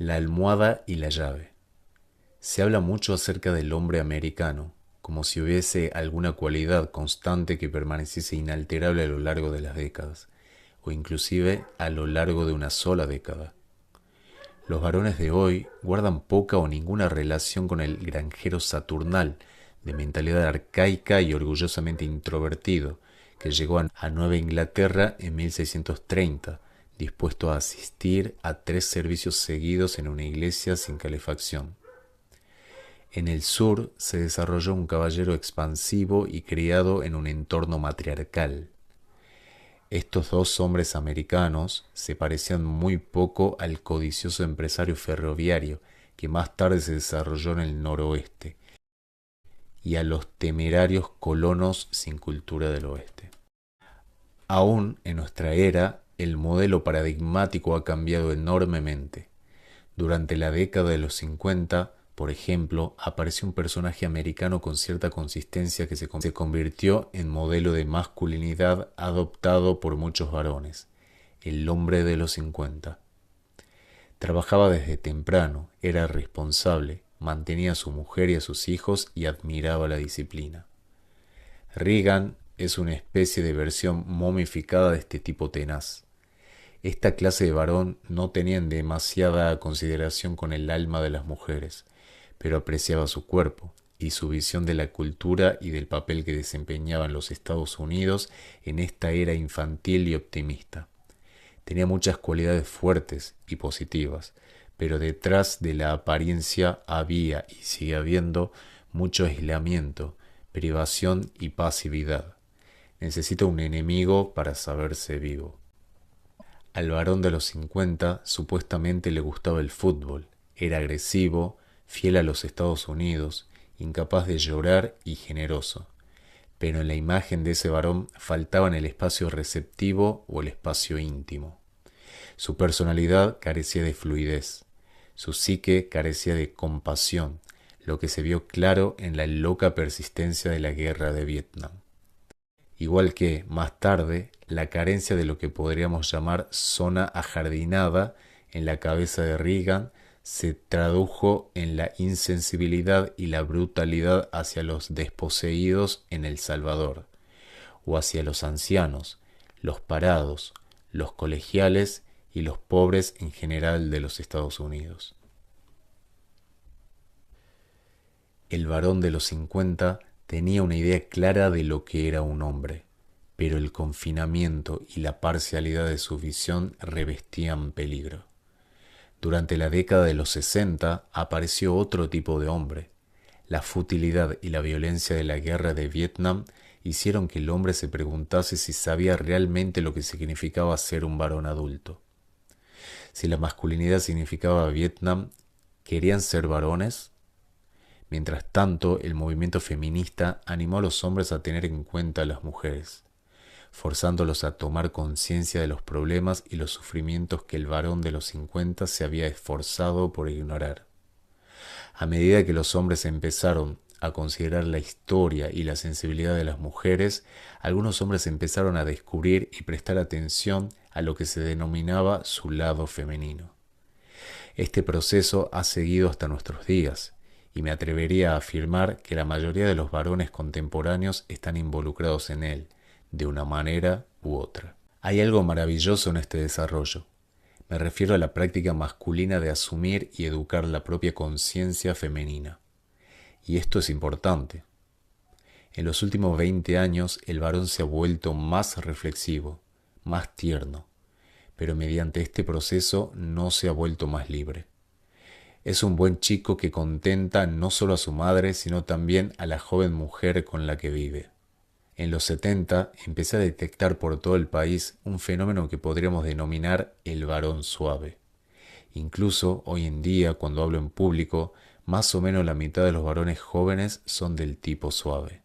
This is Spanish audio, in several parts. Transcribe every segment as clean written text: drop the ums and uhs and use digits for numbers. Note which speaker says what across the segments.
Speaker 1: La almohada y la llave. Se habla mucho acerca del hombre americano, como si hubiese alguna cualidad constante que permaneciese inalterable a lo largo de las décadas, o inclusive a lo largo de una sola década. Los varones de hoy guardan poca o ninguna relación con el granjero saturnal, de mentalidad arcaica y orgullosamente introvertido, que llegó a Nueva Inglaterra en 1630, dispuesto a asistir a 3 servicios seguidos en una iglesia sin calefacción. En el sur se desarrolló un caballero expansivo y criado en un entorno matriarcal. Estos dos hombres americanos se parecían muy poco al codicioso empresario ferroviario que más tarde se desarrolló en el noroeste y a los temerarios colonos sin cultura del oeste. Aún en nuestra era, el modelo paradigmático ha cambiado enormemente. Durante la década de los 50, por ejemplo, apareció un personaje americano con cierta consistencia que se convirtió en modelo de masculinidad adoptado por muchos varones, el hombre de los 50. Trabajaba desde temprano, era responsable, mantenía a su mujer y a sus hijos y admiraba la disciplina. Reagan es una especie de versión momificada de este tipo tenaz. Esta clase de varón no tenía demasiada consideración con el alma de las mujeres, pero apreciaba su cuerpo y su visión de la cultura y del papel que desempeñaban los Estados Unidos en esta era infantil y optimista. Tenía muchas cualidades fuertes y positivas, pero detrás de la apariencia había y sigue habiendo mucho aislamiento, privación y pasividad. Necesita un enemigo para saberse vivo. Al varón de los 50 supuestamente le gustaba el fútbol, era agresivo, fiel a los Estados Unidos, incapaz de llorar y generoso. Pero en la imagen de ese varón faltaban el espacio receptivo o el espacio íntimo. Su personalidad carecía de fluidez, su psique carecía de compasión, lo que se vio claro en la loca persistencia de la guerra de Vietnam. Igual que, más tarde, la carencia de lo que podríamos llamar zona ajardinada en la cabeza de Reagan se tradujo en la insensibilidad y la brutalidad hacia los desposeídos en El Salvador, o hacia los ancianos, los parados, los colegiales y los pobres en general de los Estados Unidos. El varón de los 50 tenía una idea clara de lo que era un hombre, pero el confinamiento y la parcialidad de su visión revestían peligro. Durante la década de los 60 apareció otro tipo de hombre. La futilidad y la violencia de la guerra de Vietnam hicieron que el hombre se preguntase si sabía realmente lo que significaba ser un varón adulto. Si la masculinidad significaba Vietnam, ¿querían ser varones? Mientras tanto, el movimiento feminista animó a los hombres a tener en cuenta a las mujeres, forzándolos a tomar conciencia de los problemas y los sufrimientos que el varón de los 50 se había esforzado por ignorar. A medida que los hombres empezaron a considerar la historia y la sensibilidad de las mujeres, algunos hombres empezaron a descubrir y prestar atención a lo que se denominaba su lado femenino. Este proceso ha seguido hasta nuestros días, y me atrevería a afirmar que la mayoría de los varones contemporáneos están involucrados en él, de una manera u otra. Hay algo maravilloso en este desarrollo. Me refiero a la práctica masculina de asumir y educar la propia conciencia femenina. Y esto es importante. En los últimos 20 años el varón se ha vuelto más reflexivo, más tierno, pero mediante este proceso no se ha vuelto más libre. Es un buen chico que contenta no solo a su madre, sino también a la joven mujer con la que vive. En los 70 empecé a detectar por todo el país un fenómeno que podríamos denominar el varón suave. Incluso hoy en día, cuando hablo en público, más o menos la mitad de los varones jóvenes son del tipo suave.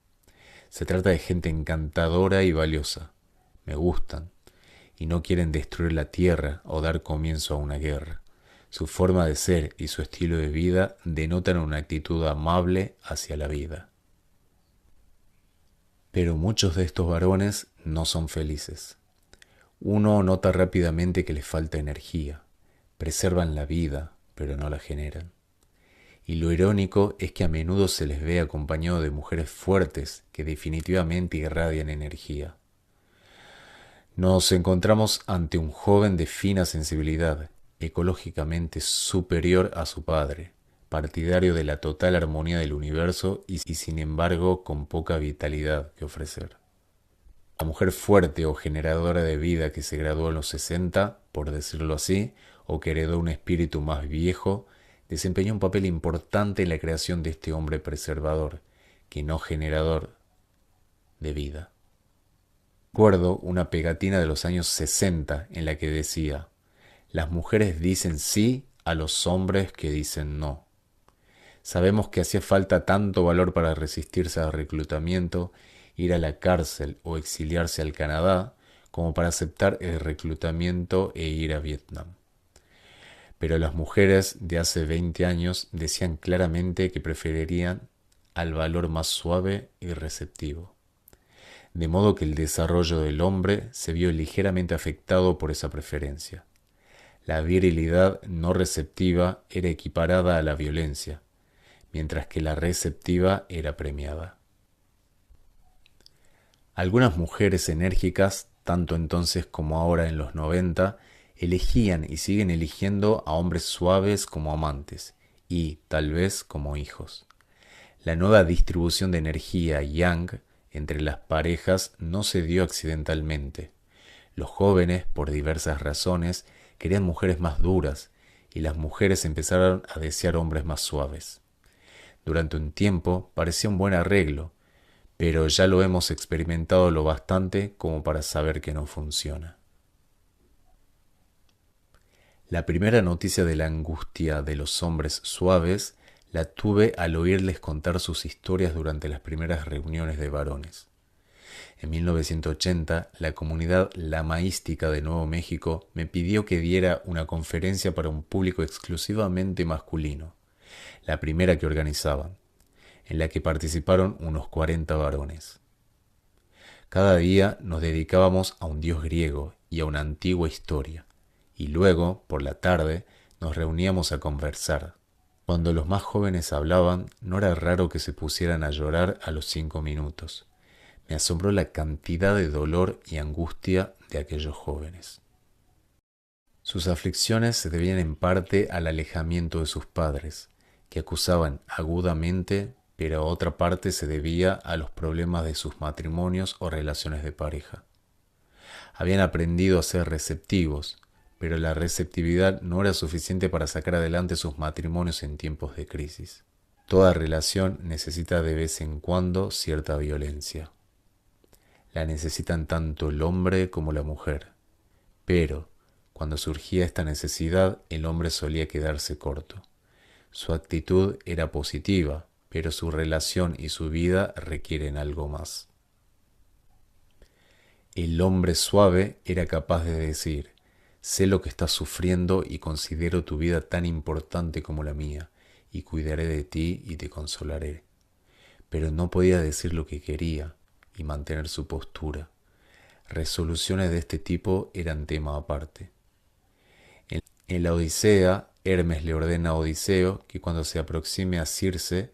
Speaker 1: Se trata de gente encantadora y valiosa. Me gustan. Y no quieren destruir la tierra o dar comienzo a una guerra. Su forma de ser y su estilo de vida denotan una actitud amable hacia la vida. Pero muchos de estos varones no son felices. Uno nota rápidamente que les falta energía. Preservan la vida, pero no la generan. Y lo irónico es que a menudo se les ve acompañado de mujeres fuertes que definitivamente irradian energía. Nos encontramos ante un joven de fina sensibilidad, ecológicamente superior a su padre, partidario de la total armonía del universo y sin embargo con poca vitalidad que ofrecer. La mujer fuerte o generadora de vida que se graduó en los 60, por decirlo así, o que heredó un espíritu más viejo, desempeñó un papel importante en la creación de este hombre preservador, que no generador de vida. Recuerdo una pegatina de los años 60 en la que decía: las mujeres dicen sí a los hombres que dicen no. Sabemos que hacía falta tanto valor para resistirse al reclutamiento, ir a la cárcel o exiliarse al Canadá, como para aceptar el reclutamiento e ir a Vietnam. Pero las mujeres de hace 20 años decían claramente que preferirían al valor más suave y receptivo. De modo que el desarrollo del hombre se vio ligeramente afectado por esa preferencia. La virilidad no receptiva era equiparada a la violencia, mientras que la receptiva era premiada. Algunas mujeres enérgicas, tanto entonces como ahora en los 90, elegían y siguen eligiendo a hombres suaves como amantes y, tal vez, como hijos. La nueva distribución de energía yang entre las parejas no se dio accidentalmente. Los jóvenes, por diversas razones, querían mujeres más duras y las mujeres empezaron a desear hombres más suaves. Durante un tiempo parecía un buen arreglo, pero ya lo hemos experimentado lo bastante como para saber que no funciona. La primera noticia de la angustia de los hombres suaves la tuve al oírles contar sus historias durante las primeras reuniones de varones. En 1980, la comunidad lamaística de Nuevo México me pidió que diera una conferencia para un público exclusivamente masculino, la primera que organizaban, en la que participaron unos 40 varones. Cada día nos dedicábamos a un dios griego y a una antigua historia, y luego, por la tarde, nos reuníamos a conversar. Cuando los más jóvenes hablaban, no era raro que se pusieran a llorar a los 5 minutos. Me asombró la cantidad de dolor y angustia de aquellos jóvenes. Sus aflicciones se debían en parte al alejamiento de sus padres, que acusaban agudamente, pero a otra parte se debía a los problemas de sus matrimonios o relaciones de pareja. Habían aprendido a ser receptivos, pero la receptividad no era suficiente para sacar adelante sus matrimonios en tiempos de crisis. Toda relación necesita de vez en cuando cierta violencia. La necesitan tanto el hombre como la mujer. Pero, cuando surgía esta necesidad, el hombre solía quedarse corto. Su actitud era positiva, pero su relación y su vida requieren algo más. El hombre suave era capaz de decir: sé lo que estás sufriendo y considero tu vida tan importante como la mía, y cuidaré de ti y te consolaré. Pero no podía decir lo que quería y mantener su postura. Resoluciones de este tipo eran tema aparte. En la Odisea, Hermes le ordena a Odiseo que cuando se aproxime a Circe,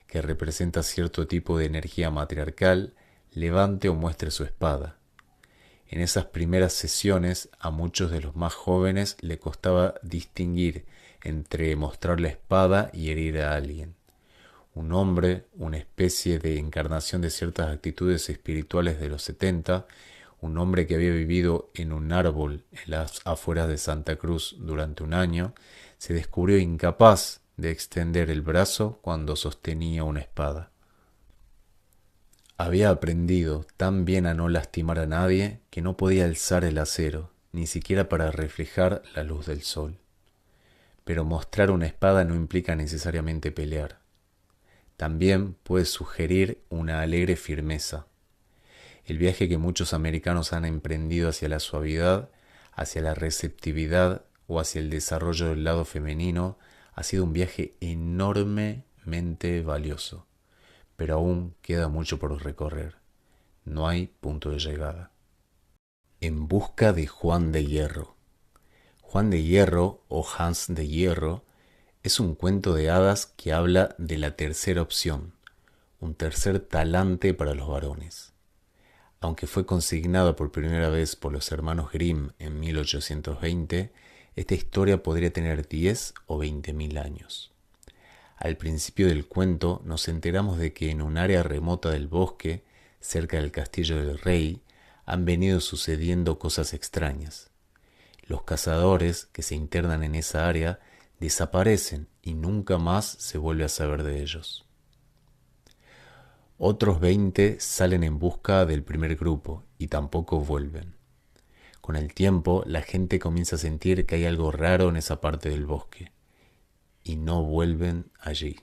Speaker 1: que representa cierto tipo de energía matriarcal, levante o muestre su espada. En esas primeras sesiones, a muchos de los más jóvenes le costaba distinguir entre mostrar la espada y herir a alguien. Un hombre, una especie de encarnación de ciertas actitudes espirituales de los 70, un hombre que había vivido en un árbol en las afueras de Santa Cruz durante un año, se descubrió incapaz de extender el brazo cuando sostenía una espada. Había aprendido tan bien a no lastimar a nadie que no podía alzar el acero, ni siquiera para reflejar la luz del sol. Pero mostrar una espada no implica necesariamente pelear. También puede sugerir una alegre firmeza. El viaje que muchos americanos han emprendido hacia la suavidad, hacia la receptividad o hacia el desarrollo del lado femenino ha sido un viaje enormemente valioso. Pero aún queda mucho por recorrer. No hay punto de llegada. En busca de Juan de Hierro. Juan de Hierro, o Hans de Hierro, Es un cuento de hadas que habla de la tercera opción, un tercer talante para los varones. Aunque fue consignada por primera vez por los hermanos Grimm en 1820, esta historia podría tener 10 o 20.000 años. Al principio del cuento nos enteramos de que en un área remota del bosque, cerca del castillo del rey, han venido sucediendo cosas extrañas. Los cazadores que se internan en esa área desaparecen y nunca más se vuelve a saber de ellos. Otros 20 salen en busca del primer grupo y tampoco vuelven. Con el tiempo, la gente comienza a sentir que hay algo raro en esa parte del bosque y no vuelven allí.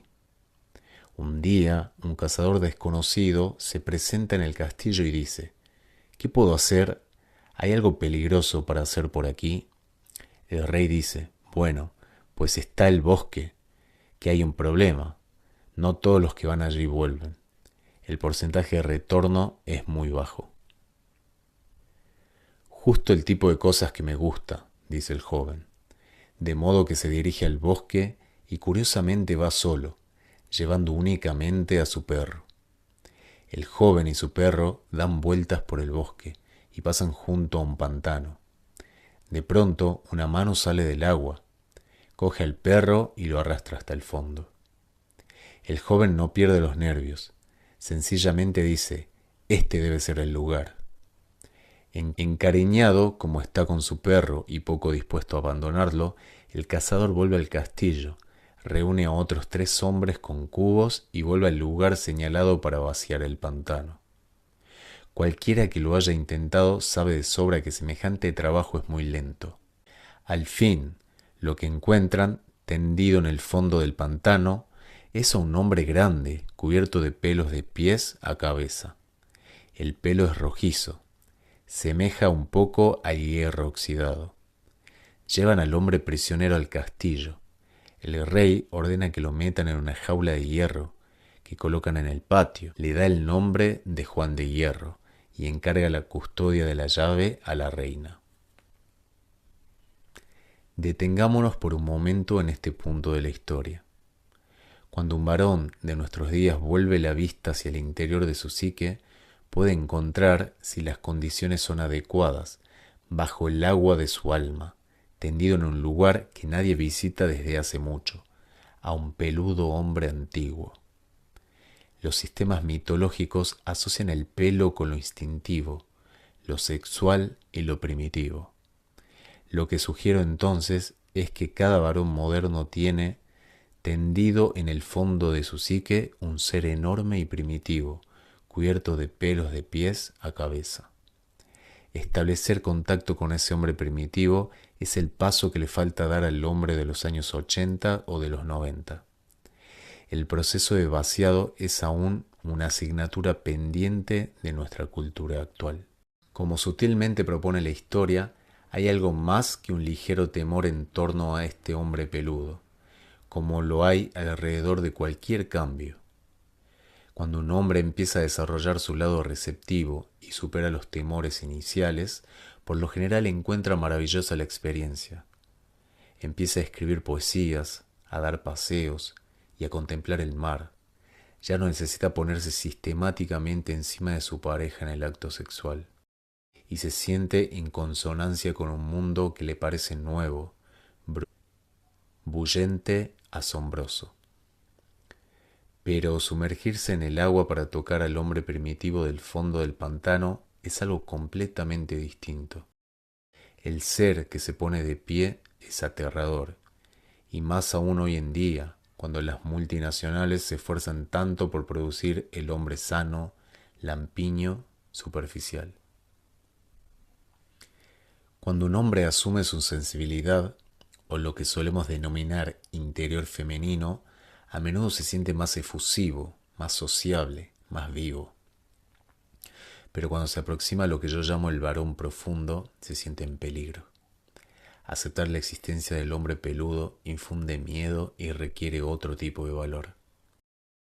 Speaker 1: Un día, un cazador desconocido se presenta en el castillo y dice: ¿qué puedo hacer? ¿Hay algo peligroso para hacer por aquí? El rey dice: bueno, pues está el bosque, que hay un problema. No todos los que van allí vuelven. El porcentaje de retorno es muy bajo. Justo el tipo de cosas que me gusta, dice el joven. De modo que se dirige al bosque y curiosamente va solo, llevando únicamente a su perro. El joven y su perro dan vueltas por el bosque y pasan junto a un pantano. De pronto, una mano sale del agua, coge al perro y lo arrastra hasta el fondo. El joven no pierde los nervios, sencillamente dice: este debe ser el lugar. Encariñado como está con su perro y poco dispuesto a abandonarlo, el cazador vuelve al castillo, reúne a otros 3 hombres con cubos y vuelve al lugar señalado para vaciar el pantano. Cualquiera que lo haya intentado sabe de sobra que semejante trabajo es muy lento. Al fin, lo que encuentran, tendido en el fondo del pantano, es a un hombre grande, cubierto de pelos de pies a cabeza. El pelo es rojizo, semeja un poco al hierro oxidado. Llevan al hombre prisionero al castillo. El rey ordena que lo metan en una jaula de hierro que colocan en el patio. Le da el nombre de Juan de Hierro y encarga la custodia de la llave a la reina. Detengámonos por un momento en este punto de la historia. Cuando un varón de nuestros días vuelve la vista hacia el interior de su psique, puede encontrar, si las condiciones son adecuadas, bajo el agua de su alma, tendido en un lugar que nadie visita desde hace mucho, a un peludo hombre antiguo. Los sistemas mitológicos asocian el pelo con lo instintivo, lo sexual y lo primitivo. Lo que sugiero entonces es que cada varón moderno tiene, tendido en el fondo de su psique, un ser enorme y primitivo, cubierto de pelos de pies a cabeza. Establecer contacto con ese hombre primitivo es el paso que le falta dar al hombre de los años 80 o de los 90. El proceso de vaciado es aún una asignatura pendiente de nuestra cultura actual. Como sutilmente propone la historia, hay algo más que un ligero temor en torno a este hombre peludo, como lo hay alrededor de cualquier cambio. Cuando un hombre empieza a desarrollar su lado receptivo y supera los temores iniciales, por lo general encuentra maravillosa la experiencia. Empieza a escribir poesías, a dar paseos y a contemplar el mar. Ya no necesita ponerse sistemáticamente encima de su pareja en el acto sexual. Y se siente en consonancia con un mundo que le parece nuevo, bullente, asombroso. Pero sumergirse en el agua para tocar al hombre primitivo del fondo del pantano es algo completamente distinto. El ser que se pone de pie es aterrador, y más aún hoy en día, cuando las multinacionales se esfuerzan tanto por producir el hombre sano, lampiño, superficial. Cuando un hombre asume su sensibilidad, o lo que solemos denominar interior femenino, a menudo se siente más efusivo, más sociable, más vivo. Pero cuando se aproxima a lo que yo llamo el varón profundo, se siente en peligro. Aceptar la existencia del hombre peludo infunde miedo y requiere otro tipo de valor.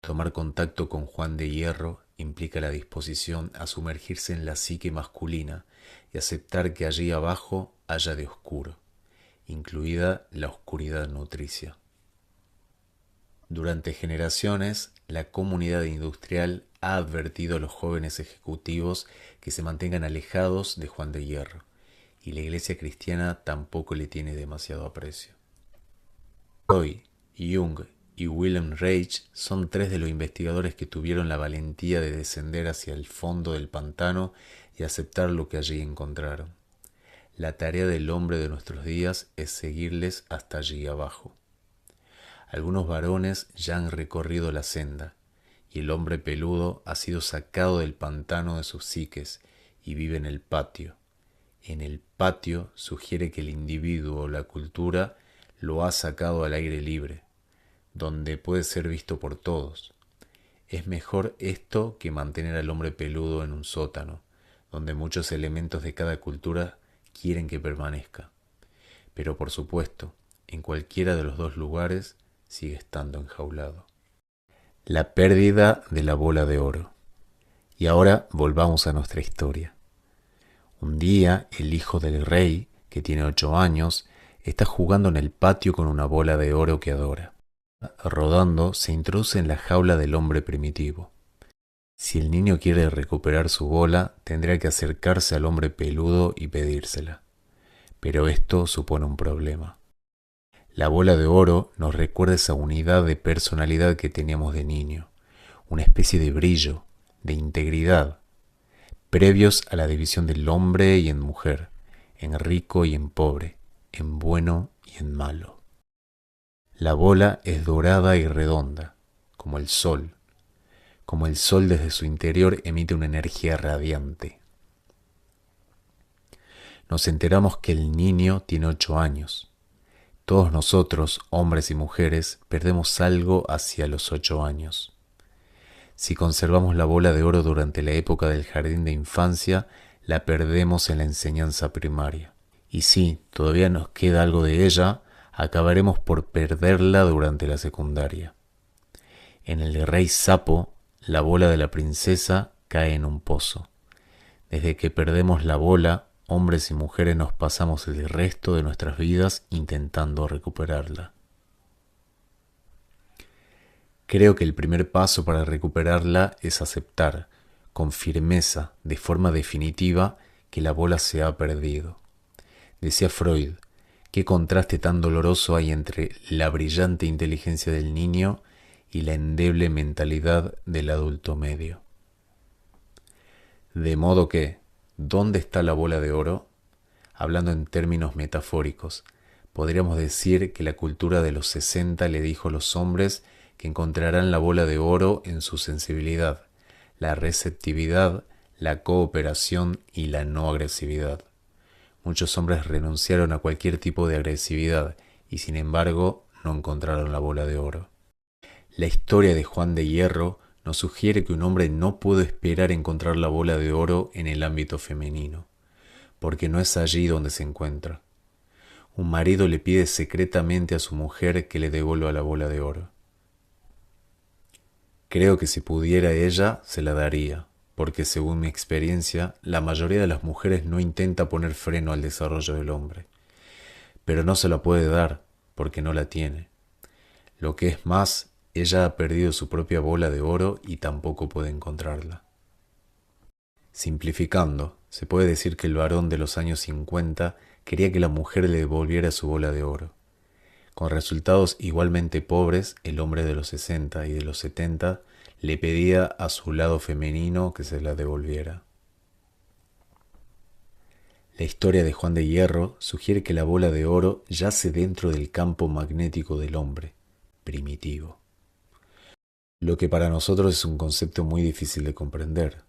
Speaker 1: Tomar contacto con Juan de Hierro implica la disposición a sumergirse en la psique masculina y aceptar que allí abajo haya de oscuro, incluida la oscuridad nutricia. Durante generaciones, la comunidad industrial ha advertido a los jóvenes ejecutivos que se mantengan alejados de Juan de Hierro, y la iglesia cristiana tampoco le tiene demasiado aprecio. Freud, Jung y Wilhelm Reich son tres de los investigadores que tuvieron la valentía de descender hacia el fondo del pantano y aceptar lo que allí encontraron. La tarea del hombre de nuestros días es seguirles hasta allí abajo. Algunos varones ya han recorrido la senda, y el hombre peludo ha sido sacado del pantano de sus psiques y vive en el patio. En el patio sugiere que el individuo o la cultura lo ha sacado al aire libre, donde puede ser visto por todos. Es mejor esto que mantener al hombre peludo en un sótano, donde muchos elementos de cada cultura quieren que permanezca. Pero por supuesto, en cualquiera de los dos lugares sigue estando enjaulado. La pérdida de la bola de oro. Y ahora volvamos a nuestra historia. Un día, el hijo del rey, que tiene 8 años, está jugando en el patio con una bola de oro que adora. Rodando, se introduce en la jaula del hombre primitivo. Si el niño quiere recuperar su bola, tendrá que acercarse al hombre peludo y pedírsela. Pero esto supone un problema. La bola de oro nos recuerda esa unidad de personalidad que teníamos de niño, una especie de brillo, de integridad, previos a la división del hombre y en mujer, en rico y en pobre, en bueno y en malo. La bola es dorada y redonda, como el sol desde su interior emite una energía radiante. Nos enteramos que el niño tiene 8 años. Todos nosotros, hombres y mujeres, perdemos algo hacia los 8 años. Si conservamos la bola de oro durante la época del jardín de infancia, la perdemos en la enseñanza primaria. Y si todavía nos queda algo de ella, acabaremos por perderla durante la secundaria. En el de Rey Sapo, la bola de la princesa cae en un pozo. Desde que perdemos la bola, hombres y mujeres nos pasamos el resto de nuestras vidas intentando recuperarla. Creo que el primer paso para recuperarla es aceptar, con firmeza, de forma definitiva, que la bola se ha perdido. Decía Freud, qué contraste tan doloroso hay entre la brillante inteligencia del niño y la endeble mentalidad del adulto medio. De modo que, ¿dónde está la bola de oro? Hablando en términos metafóricos, podríamos decir que la cultura de los 60 le dijo a los hombres que encontrarán la bola de oro en su sensibilidad, la receptividad, la cooperación y la no agresividad. Muchos hombres renunciaron a cualquier tipo de agresividad y sin embargo no encontraron la bola de oro. La historia de Juan de Hierro nos sugiere que un hombre no puede esperar encontrar la bola de oro en el ámbito femenino, porque no es allí donde se encuentra. Un marido le pide secretamente a su mujer que le devuelva la bola de oro. Creo que si pudiera ella, se la daría, porque según mi experiencia, la mayoría de las mujeres no intenta poner freno al desarrollo del hombre. Pero no se la puede dar, porque no la tiene. Lo que es más, ella ha perdido su propia bola de oro y tampoco puede encontrarla. Simplificando, se puede decir que el varón de los años 50 quería que la mujer le devolviera su bola de oro. Con resultados igualmente pobres, el hombre de los 60 y de los 70 le pedía a su lado femenino que se la devolviera. La historia de Juan de Hierro sugiere que la bola de oro yace dentro del campo magnético del hombre, primitivo. Lo que para nosotros es un concepto muy difícil de comprender.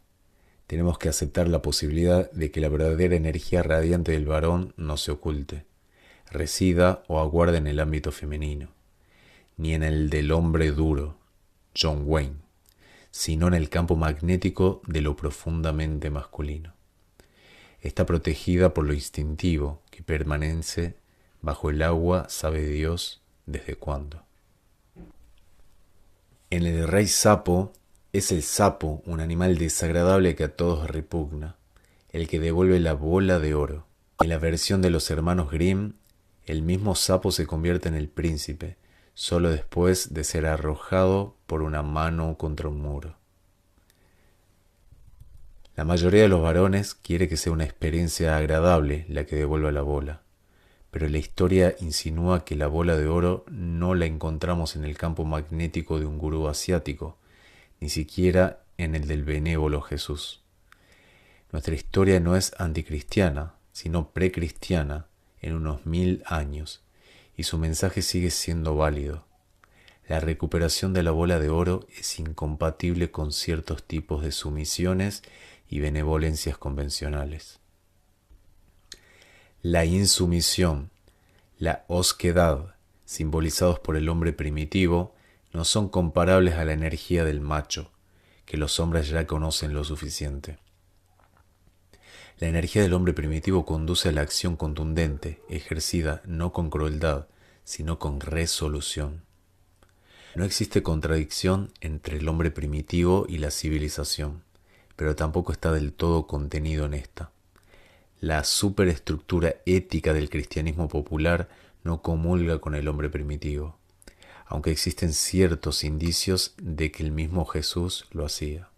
Speaker 1: Tenemos que aceptar la posibilidad de que la verdadera energía radiante del varón no se oculte, resida o aguarde en el ámbito femenino, ni en el del hombre duro, John Wayne, sino en el campo magnético de lo profundamente masculino. Está protegida por lo instintivo que permanece bajo el agua, sabe Dios desde cuándo. En el Rey Sapo, es el sapo, un animal desagradable que a todos repugna, el que devuelve la bola de oro. En la versión de los hermanos Grimm, el mismo sapo se convierte en el príncipe, solo después de ser arrojado por una mano contra un muro. La mayoría de los varones quiere que sea una experiencia agradable la que devuelva la bola, pero la historia insinúa que la bola de oro no la encontramos en el campo magnético de un gurú asiático, ni siquiera en el del benévolo Jesús. Nuestra historia no es anticristiana, sino precristiana en unos 1000 años, y su mensaje sigue siendo válido. La recuperación de la bola de oro es incompatible con ciertos tipos de sumisiones y benevolencias convencionales. La insumisión, la osquedad, simbolizados por el hombre primitivo, no son comparables a la energía del macho, que los hombres ya conocen lo suficiente. La energía del hombre primitivo conduce a la acción contundente, ejercida no con crueldad, sino con resolución. No existe contradicción entre el hombre primitivo y la civilización, pero tampoco está del todo contenido en esta. La superestructura ética del cristianismo popular no comulga con el hombre primitivo, aunque existen ciertos indicios de que el mismo Jesús lo hacía.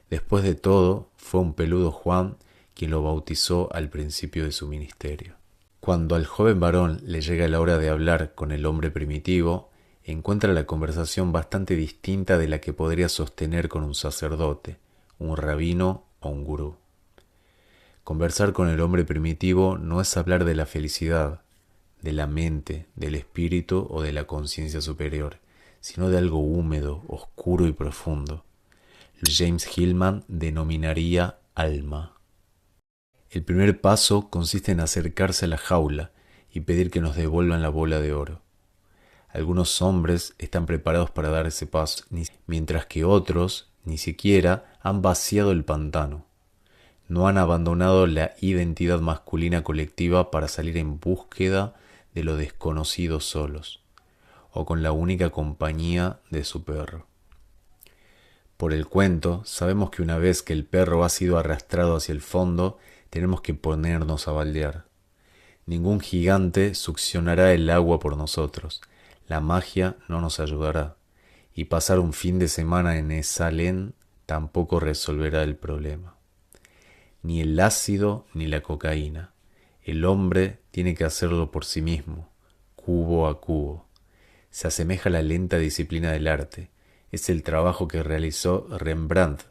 Speaker 1: Después de todo, fue un peludo Juan quien lo bautizó al principio de su ministerio. Cuando al joven varón le llega la hora de hablar con el hombre primitivo, encuentra la conversación bastante distinta de la que podría sostener con un sacerdote, un rabino o un gurú. Conversar con el hombre primitivo no es hablar de la felicidad, de la mente, del espíritu o de la conciencia superior, sino de algo húmedo, oscuro y profundo. James Hillman denominaría alma. El primer paso consiste en acercarse a la jaula y pedir que nos devuelvan la bola de oro. Algunos hombres están preparados para dar ese paso, mientras que otros ni siquiera han vaciado el pantano. No han abandonado la identidad masculina colectiva para salir en búsqueda de lo desconocido solos, o con la única compañía de su perro. Por el cuento, sabemos que una vez que el perro ha sido arrastrado hacia el fondo, tenemos que ponernos a baldear. Ningún gigante succionará el agua por nosotros. La magia no nos ayudará. Y pasar un fin de semana en Esalen tampoco resolverá el problema. Ni el ácido ni la cocaína. El hombre tiene que hacerlo por sí mismo, cubo a cubo. Se asemeja a la lenta disciplina del arte. Es el trabajo que realizó Rembrandt,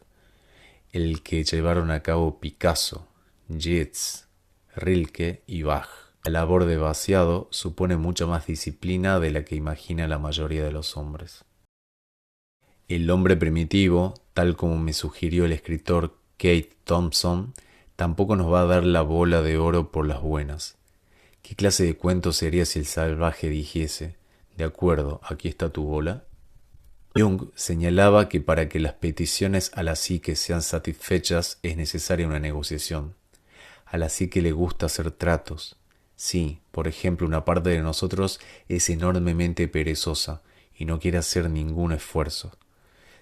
Speaker 1: el que llevaron a cabo Picasso, Yeats, Rilke y Bach. La labor de vaciado supone mucha más disciplina de la que imagina la mayoría de los hombres. El hombre primitivo, tal como me sugirió el escritor Kate Thompson, tampoco nos va a dar la bola de oro por las buenas. ¿Qué clase de cuento sería si el salvaje dijese, de acuerdo, aquí está tu bola? Jung señalaba que para que las peticiones a la psique sean satisfechas es necesaria una negociación. A la psique le gusta hacer tratos. Sí, por ejemplo, una parte de nosotros es enormemente perezosa y no quiere hacer ningún esfuerzo.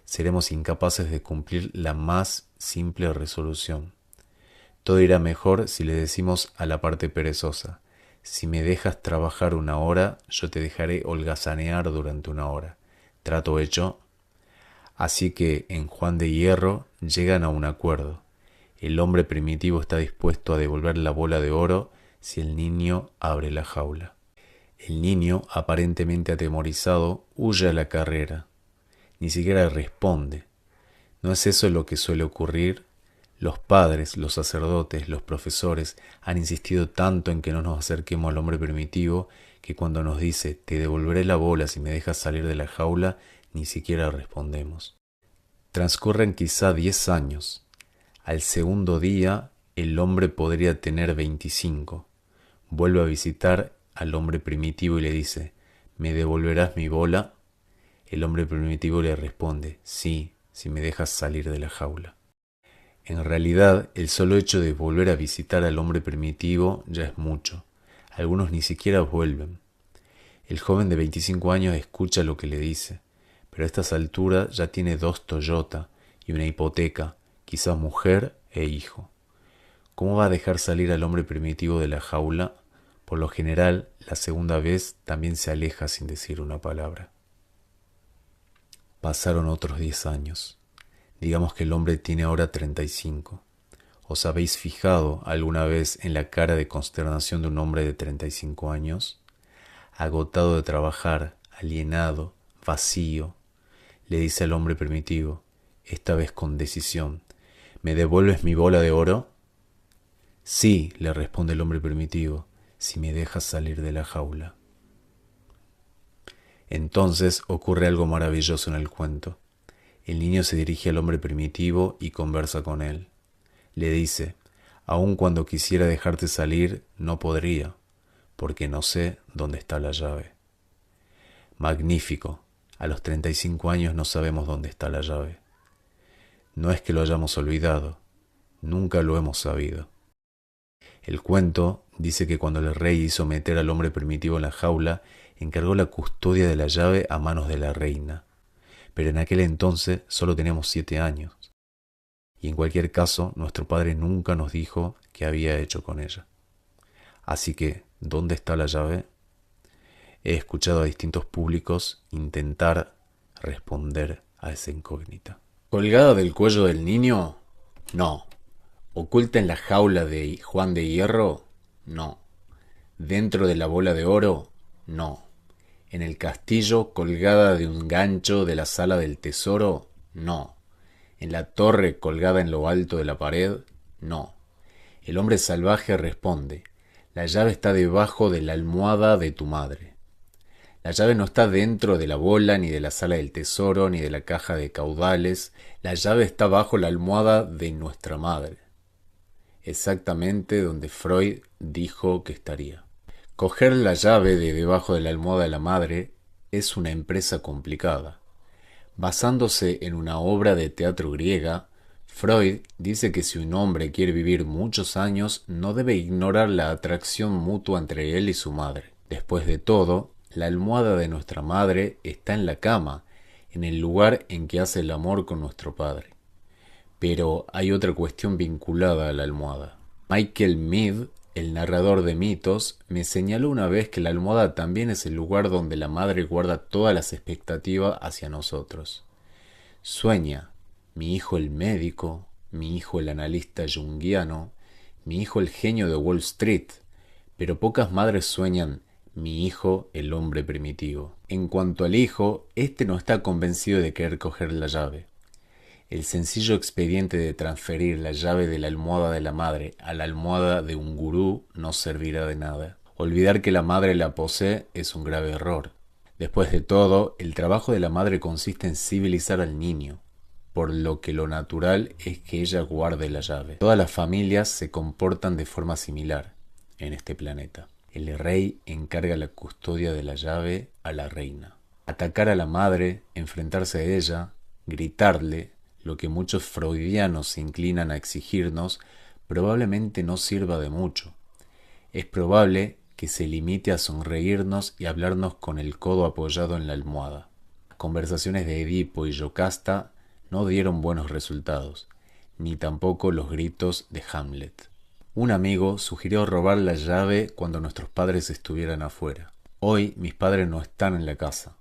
Speaker 1: Seremos incapaces de cumplir la más simple resolución. Todo irá mejor si le decimos a la parte perezosa, si me dejas trabajar 1 hora, yo te dejaré holgazanear durante 1 hora. ¿Trato hecho? Así que en Juan de Hierro llegan a un acuerdo. El hombre primitivo está dispuesto a devolver la bola de oro si el niño abre la jaula. El niño, aparentemente atemorizado, huye a la carrera. Ni siquiera responde. ¿No es eso lo que suele ocurrir? Los padres, los sacerdotes, los profesores han insistido tanto en que no nos acerquemos al hombre primitivo que cuando nos dice «te devolveré la bola si me dejas salir de la jaula», ni siquiera respondemos. Transcurren quizá 10 años. Al segundo día, el hombre podría tener 25. Vuelve a visitar al hombre primitivo y le dice «¿me devolverás mi bola?». El hombre primitivo le responde «sí, si me dejas salir de la jaula». En realidad, el solo hecho de volver a visitar al hombre primitivo ya es mucho. Algunos ni siquiera vuelven. El joven de 25 años escucha lo que le dice, pero a estas alturas ya tiene 2 Toyota y una hipoteca, quizás mujer e hijo. ¿Cómo va a dejar salir al hombre primitivo de la jaula? Por lo general, la segunda vez también se aleja sin decir una palabra. Pasaron otros 10 años. Digamos que el hombre tiene ahora 35. ¿Os habéis fijado alguna vez en la cara de consternación de un hombre de 35 años? Agotado de trabajar, alienado, vacío, le dice al hombre primitivo, esta vez con decisión, ¿me devuelves mi bola de oro? Sí, le responde el hombre primitivo, si me dejas salir de la jaula. Entonces ocurre algo maravilloso en el cuento. El niño se dirige al hombre primitivo y conversa con él. Le dice, aun cuando quisiera dejarte salir, no podría, porque no sé dónde está la llave. Magnífico, a los 35 años no sabemos dónde está la llave. No es que lo hayamos olvidado, nunca lo hemos sabido. El cuento dice que cuando el rey hizo meter al hombre primitivo en la jaula, encargó la custodia de la llave a manos de la reina. Pero en aquel entonces solo teníamos 7 años. Y en cualquier caso, nuestro padre nunca nos dijo qué había hecho con ella. Así que, ¿dónde está la llave? He escuchado a distintos públicos intentar responder a esa incógnita. ¿Colgada del cuello del niño? No. ¿Oculta en la jaula de Juan de Hierro? No. ¿Dentro de la bola de oro? No. ¿En el castillo colgada de un gancho de la sala del tesoro? No. ¿En la torre colgada en lo alto de la pared? No. El hombre salvaje responde, la llave está debajo de la almohada de tu madre. La llave no está dentro de la bola, ni de la sala del tesoro, ni de la caja de caudales. La llave está bajo la almohada de nuestra madre. Exactamente donde Freud dijo que estaría. Coger la llave de debajo de la almohada de la madre es una empresa complicada. Basándose en una obra de teatro griega, Freud dice que si un hombre quiere vivir muchos años, no debe ignorar la atracción mutua entre él y su madre. Después de todo, la almohada de nuestra madre está en la cama, en el lugar en que hace el amor con nuestro padre. Pero hay otra cuestión vinculada a la almohada. Michael Mead, el narrador de mitos, me señaló una vez que la almohada también es el lugar donde la madre guarda todas las expectativas hacia nosotros. Sueña, mi hijo el médico, mi hijo el analista junguiano, mi hijo el genio de Wall Street, pero pocas madres sueñan, mi hijo el hombre primitivo. En cuanto al hijo, este no está convencido de querer coger la llave. El sencillo expediente de transferir la llave de la almohada de la madre a la almohada de un gurú no servirá de nada. Olvidar que la madre la posee es un grave error. Después de todo, el trabajo de la madre consiste en civilizar al niño, por lo que lo natural es que ella guarde la llave. Todas las familias se comportan de forma similar en este planeta. El rey encarga la custodia de la llave a la reina. Atacar a la madre, enfrentarse a ella, gritarle, lo que muchos freudianos se inclinan a exigirnos, probablemente no sirva de mucho. Es probable que se limite a sonreírnos y hablarnos con el codo apoyado en la almohada. Las conversaciones de Edipo y Yocasta no dieron buenos resultados, ni tampoco los gritos de Hamlet. Un amigo sugirió robar la llave cuando nuestros padres estuvieran afuera. Hoy mis padres no están en la casa.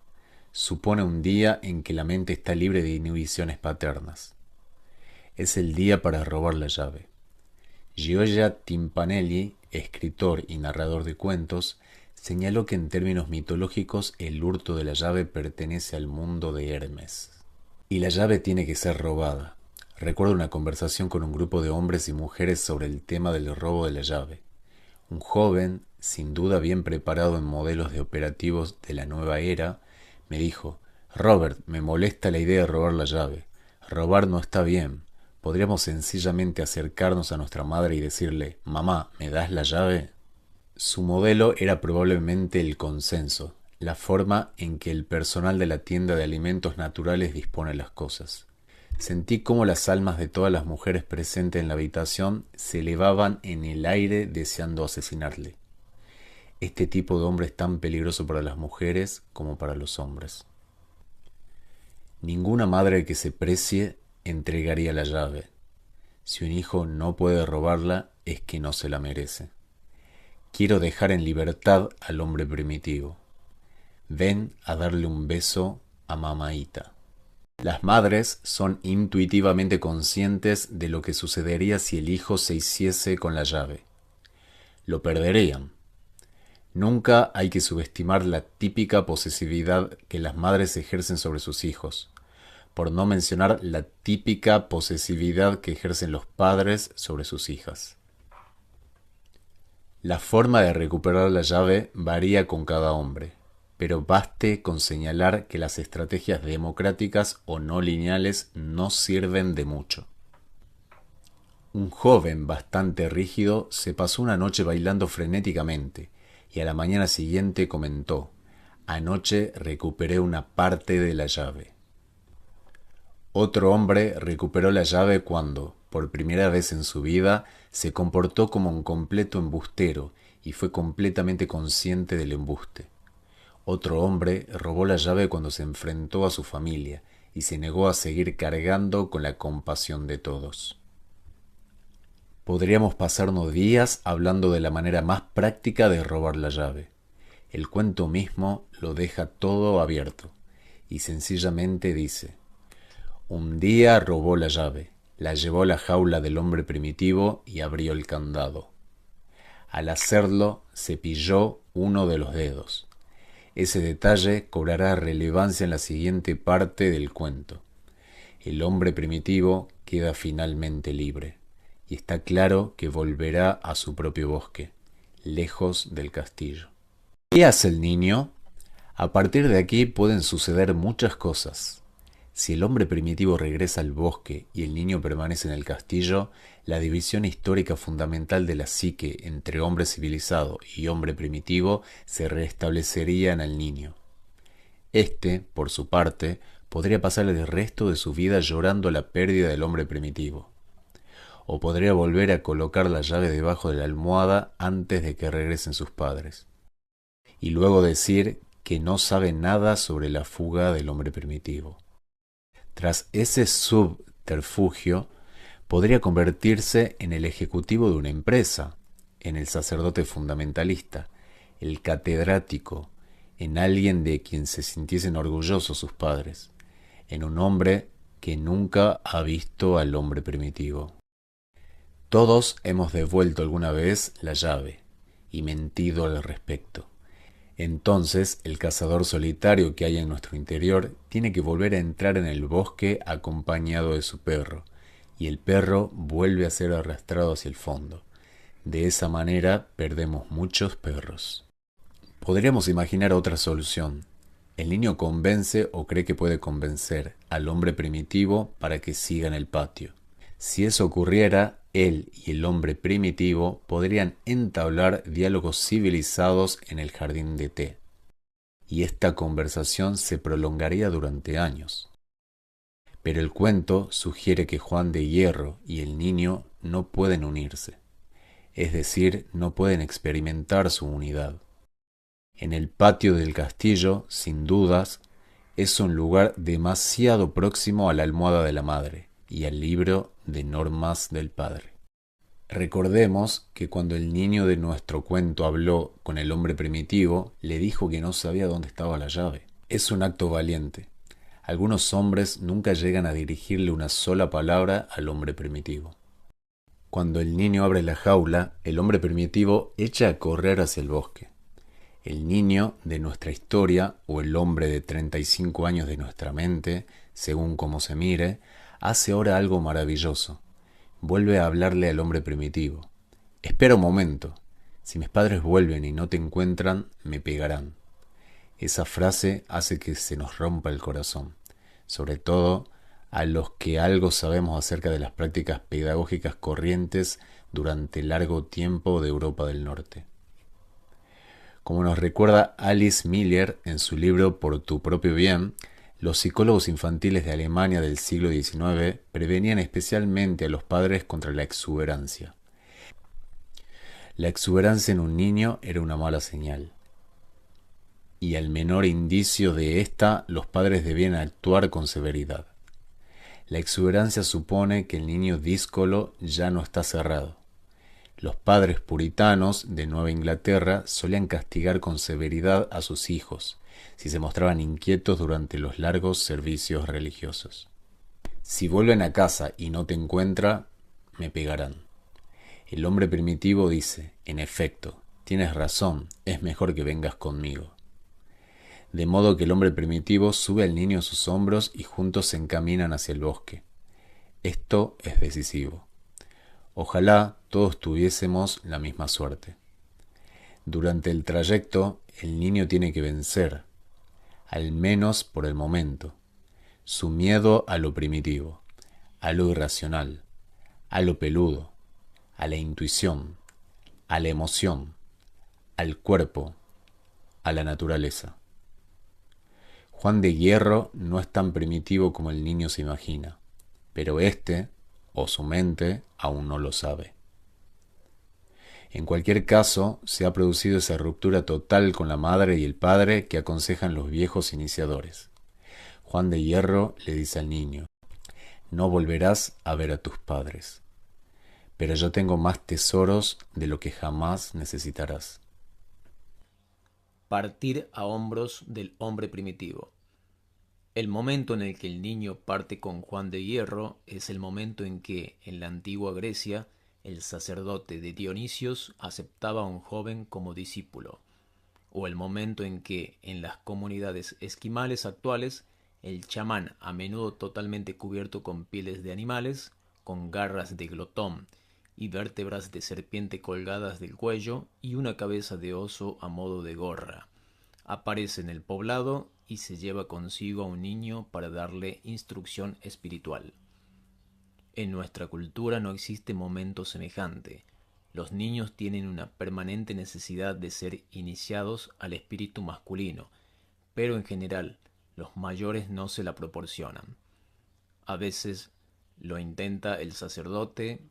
Speaker 1: Supone un día en que la mente está libre de inhibiciones paternas. Es el día para robar la llave. Gioia Timpanelli, escritor y narrador de cuentos, señaló que en términos mitológicos el hurto de la llave pertenece al mundo de Hermes. Y la llave tiene que ser robada. Recuerdo una conversación con un grupo de hombres y mujeres sobre el tema del robo de la llave. Un joven, sin duda bien preparado en modelos de operativos de la nueva era, me dijo, Robert, me molesta la idea de robar la llave. Robar no está bien. ¿Podríamos sencillamente acercarnos a nuestra madre y decirle, mamá, ¿me das la llave? Su modelo era probablemente el consenso, la forma en que el personal de la tienda de alimentos naturales dispone las cosas. Sentí cómo las almas de todas las mujeres presentes en la habitación se elevaban en el aire deseando asesinarle. Este tipo de hombre es tan peligroso para las mujeres como para los hombres. Ninguna madre que se precie entregaría la llave. Si un hijo no puede robarla, es que no se la merece. quiero dejar en libertad al hombre primitivo. Ven a darle un beso a mamaíta. Las madres son intuitivamente conscientes de lo que sucedería si el hijo se hiciese con la llave. Lo perderían. Nunca hay que subestimar la típica posesividad que las madres ejercen sobre sus hijos, por no mencionar la típica posesividad que ejercen los padres sobre sus hijas. La forma de recuperar la llave varía con cada hombre, pero baste con señalar que las estrategias democráticas o no lineales no sirven de mucho. Un joven bastante rígido se pasó una noche bailando frenéticamente y a la mañana siguiente comentó: anoche recuperé una parte de la llave. Otro hombre recuperó la llave cuando, por primera vez en su vida, se comportó como un completo embustero y fue completamente consciente del embuste. Otro hombre robó la llave cuando se enfrentó a su familia y se negó a seguir cargando con la compasión de todos. Podríamos pasarnos días hablando de la manera más práctica de robar la llave. El cuento mismo lo deja todo abierto y sencillamente dice: un día robó la llave, la llevó a la jaula del hombre primitivo y abrió el candado. Al hacerlo, cepilló uno de los dedos. Ese detalle cobrará relevancia en la siguiente parte del cuento. El hombre primitivo queda finalmente libre, y está claro que volverá a su propio bosque, lejos del castillo. ¿Qué hace el niño? A partir de aquí pueden suceder muchas cosas. Si el hombre primitivo regresa al bosque y el niño permanece en el castillo, la división histórica fundamental de la psique entre hombre civilizado y hombre primitivo se restablecería en el niño. Este, por su parte, podría pasar el resto de su vida llorando la pérdida del hombre primitivo. O podría volver a colocar la llave debajo de la almohada antes de que regresen sus padres. Y luego decir que no sabe nada sobre la fuga del hombre primitivo. Tras ese subterfugio, podría convertirse en el ejecutivo de una empresa, en el sacerdote fundamentalista, el catedrático, en alguien de quien se sintiesen orgullosos sus padres, en un hombre que nunca ha visto al hombre primitivo. Todos hemos devuelto alguna vez la llave y mentido al respecto. Entonces, el cazador solitario que hay en nuestro interior tiene que volver a entrar en el bosque acompañado de su perro, y el perro vuelve a ser arrastrado hacia el fondo. De esa manera perdemos muchos perros. Podríamos imaginar otra solución. El niño convence o cree que puede convencer al hombre primitivo para que siga en el patio. Si eso ocurriera, él y el hombre primitivo podrían entablar diálogos civilizados en el jardín de té, y esta conversación se prolongaría durante años. Pero el cuento sugiere que Juan de Hierro y el niño no pueden unirse, es decir, no pueden experimentar su unidad. En el patio del castillo, sin dudas, es un lugar demasiado próximo a la almohada de la madre y al libro de normas del padre. Recordemos que cuando el niño de nuestro cuento habló con el hombre primitivo, le dijo que no sabía dónde estaba la llave. Es un acto valiente. Algunos hombres nunca llegan a dirigirle una sola palabra al hombre primitivo. Cuando el niño abre la jaula, el hombre primitivo echa a correr hacia el bosque. El niño de nuestra historia, o el hombre de 35 años de nuestra mente, según cómo se mire, hace ahora algo maravilloso. Vuelve a hablarle al hombre primitivo. Espera un momento. Si mis padres vuelven y no te encuentran, me pegarán. Esa frase hace que se nos rompa el corazón, sobre todo a los que algo sabemos acerca de las prácticas pedagógicas corrientes durante largo tiempo de Europa del Norte. Como nos recuerda Alice Miller en su libro Por tu propio bien, los psicólogos infantiles de Alemania del siglo XIX prevenían especialmente a los padres contra la exuberancia. La exuberancia en un niño era una mala señal, y al menor indicio de esta, los padres debían actuar con severidad. La exuberancia supone que el niño díscolo ya no está cerrado. Los padres puritanos de Nueva Inglaterra solían castigar con severidad a sus hijos si se mostraban inquietos durante los largos servicios religiosos. Si vuelven a casa y no te encuentra, me pegarán. El hombre primitivo dice, en efecto, tienes razón, es mejor que vengas conmigo. De modo que el hombre primitivo sube al niño a sus hombros y juntos se encaminan hacia el bosque. Esto es decisivo. Ojalá todos tuviésemos la misma suerte. Durante el trayecto, el niño tiene que vencer, al menos por el momento, su miedo a lo primitivo, a lo irracional, a lo peludo, a la intuición, a la emoción, al cuerpo, a la naturaleza. Juan de Hierro no es tan primitivo como el niño se imagina, pero éste, o su mente, aún no lo sabe. En cualquier caso, se ha producido esa ruptura total con la madre y el padre que aconsejan los viejos iniciadores. Juan de Hierro le dice al niño, no volverás a ver a tus padres, pero yo tengo más tesoros de lo que jamás necesitarás.
Speaker 2: Partir a hombros del hombre primitivo. El momento en el que el niño parte con Juan de Hierro es el momento en que, en la antigua Grecia, el sacerdote de Dionisios aceptaba a un joven como discípulo, o el momento en que, en las comunidades esquimales actuales, el chamán, a menudo totalmente cubierto con pieles de animales, con garras de glotón y vértebras de serpiente colgadas del cuello y una cabeza de oso a modo de gorra, aparece en el poblado y se lleva consigo a un niño para darle instrucción espiritual. En nuestra cultura no existe momento semejante. Los niños tienen una permanente necesidad de ser iniciados al espíritu masculino, pero en general los mayores no se la proporcionan. A veces lo intenta el sacerdote,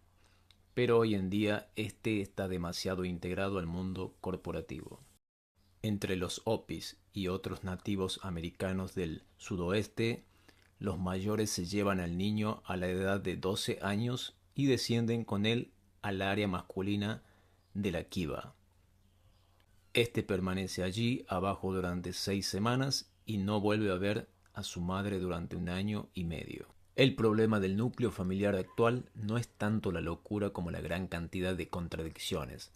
Speaker 2: pero hoy en día este está demasiado integrado al mundo corporativo. Entre los Hopis y otros nativos americanos del sudoeste, los mayores se llevan al niño a la edad de 12 años y descienden con él al área masculina de la kiva. Este permanece allí abajo durante 6 semanas y no vuelve a ver a su madre durante 1 año y medio. El problema del núcleo familiar actual no es tanto la locura como la gran cantidad de contradicciones.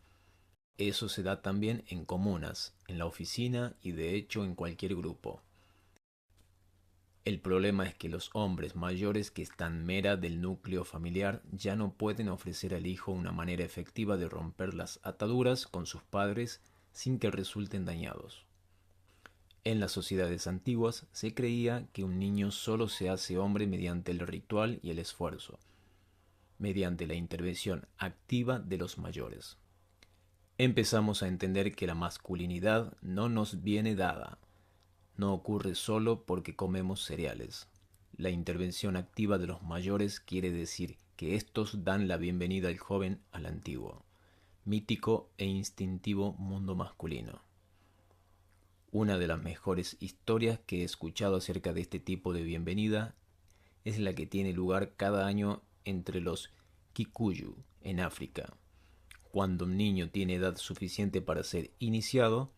Speaker 2: Eso se da también en comunas, en la oficina y de hecho en cualquier grupo. El problema es que los hombres mayores que están mera del núcleo familiar ya no pueden ofrecer al hijo una manera efectiva de romper las ataduras con sus padres sin que resulten dañados. En las sociedades antiguas se creía que un niño solo se hace hombre mediante el ritual y el esfuerzo, mediante la intervención activa de los mayores. Empezamos a entender que la masculinidad no nos viene dada, no ocurre solo porque comemos cereales. La intervención activa de los mayores quiere decir que estos dan la bienvenida al joven al antiguo, mítico e instintivo mundo masculino. Una de las mejores historias que he escuchado acerca de este tipo de bienvenida es la que tiene lugar cada año entre los Kikuyu, en África. Cuando un niño tiene edad suficiente para ser iniciado,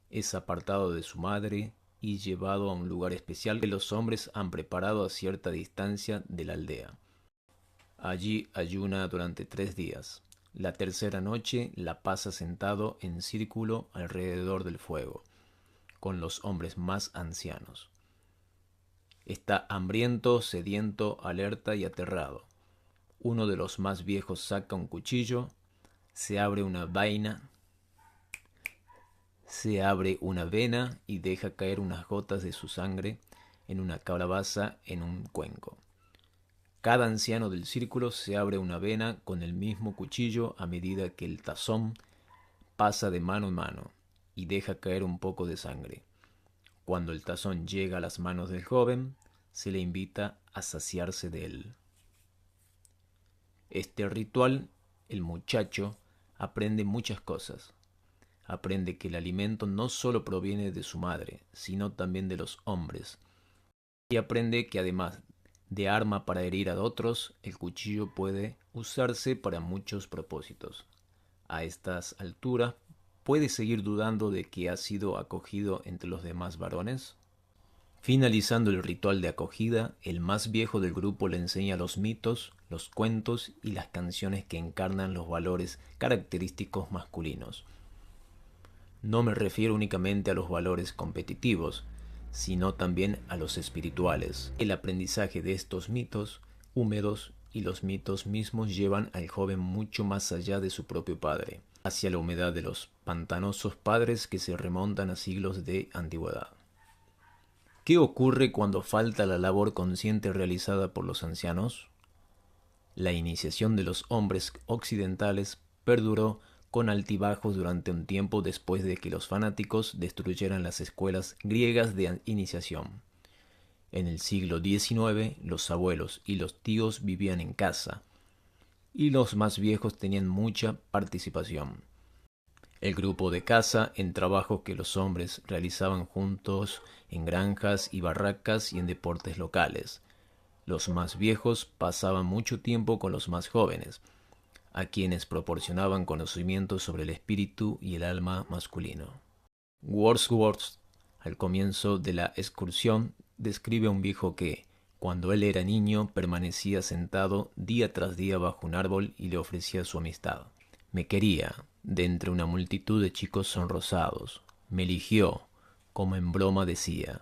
Speaker 2: es apartado de su madre y llevado a un lugar especial que los hombres han preparado a cierta distancia de la aldea. Allí ayuna durante 3 días. La tercera noche la pasa sentado en círculo alrededor del fuego, con los hombres más ancianos. Está hambriento, sediento, alerta y aterrado. Uno de los más viejos saca un cuchillo, se abre una vena y deja caer unas gotas de su sangre en una calabaza en un cuenco. Cada anciano del círculo se abre una vena con el mismo cuchillo a medida que el tazón pasa de mano en mano y deja caer un poco de sangre. Cuando el tazón llega a las manos del joven, se le invita a saciarse de él. Este ritual, el muchacho aprende muchas cosas. Aprende que el alimento no solo proviene de su madre, sino también de los hombres. Y aprende que además de arma para herir a otros, el cuchillo puede usarse para muchos propósitos. a estas alturas, ¿puede seguir dudando de que ha sido acogido entre los demás varones? Finalizando el ritual de acogida, el más viejo del grupo le enseña los mitos, los cuentos y las canciones que encarnan los valores característicos masculinos. No me refiero únicamente a los valores competitivos, sino también a los espirituales. El aprendizaje de estos mitos húmedos y los mitos mismos llevan al joven mucho más allá de su propio padre, hacia la humedad de los pantanosos padres que se remontan a siglos de antigüedad. ¿Qué ocurre cuando falta la labor consciente realizada por los ancianos? La iniciación de los hombres occidentales perduró con altibajos durante un tiempo después de que los fanáticos destruyeran las escuelas griegas de iniciación. En el siglo XIX, los abuelos y los tíos vivían en casa, y los más viejos tenían mucha participación. El grupo de caza en trabajos que los hombres realizaban juntos en granjas y barracas y en deportes locales. Los más viejos pasaban mucho tiempo con los más jóvenes, a quienes proporcionaban conocimientos sobre el espíritu y el alma masculino. Wordsworth, al comienzo de la excursión, describe a un viejo que, cuando él era niño, permanecía sentado día tras día bajo un árbol y le ofrecía su amistad. Me quería, de entre una multitud de chicos sonrosados. Me eligió, como en broma decía.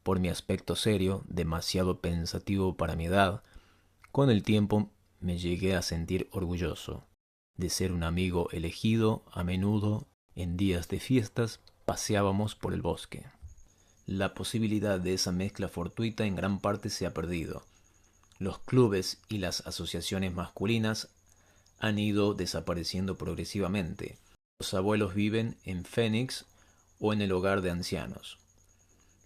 Speaker 2: Por mi aspecto serio, demasiado pensativo para mi edad, con el tiempo me llegué a sentir orgulloso de ser un amigo elegido. A menudo, en días de fiestas, paseábamos por el bosque. La posibilidad de esa mezcla fortuita en gran parte se ha perdido. Los clubes y las asociaciones masculinas han ido desapareciendo progresivamente. Los abuelos viven en Phoenix o en el hogar de ancianos.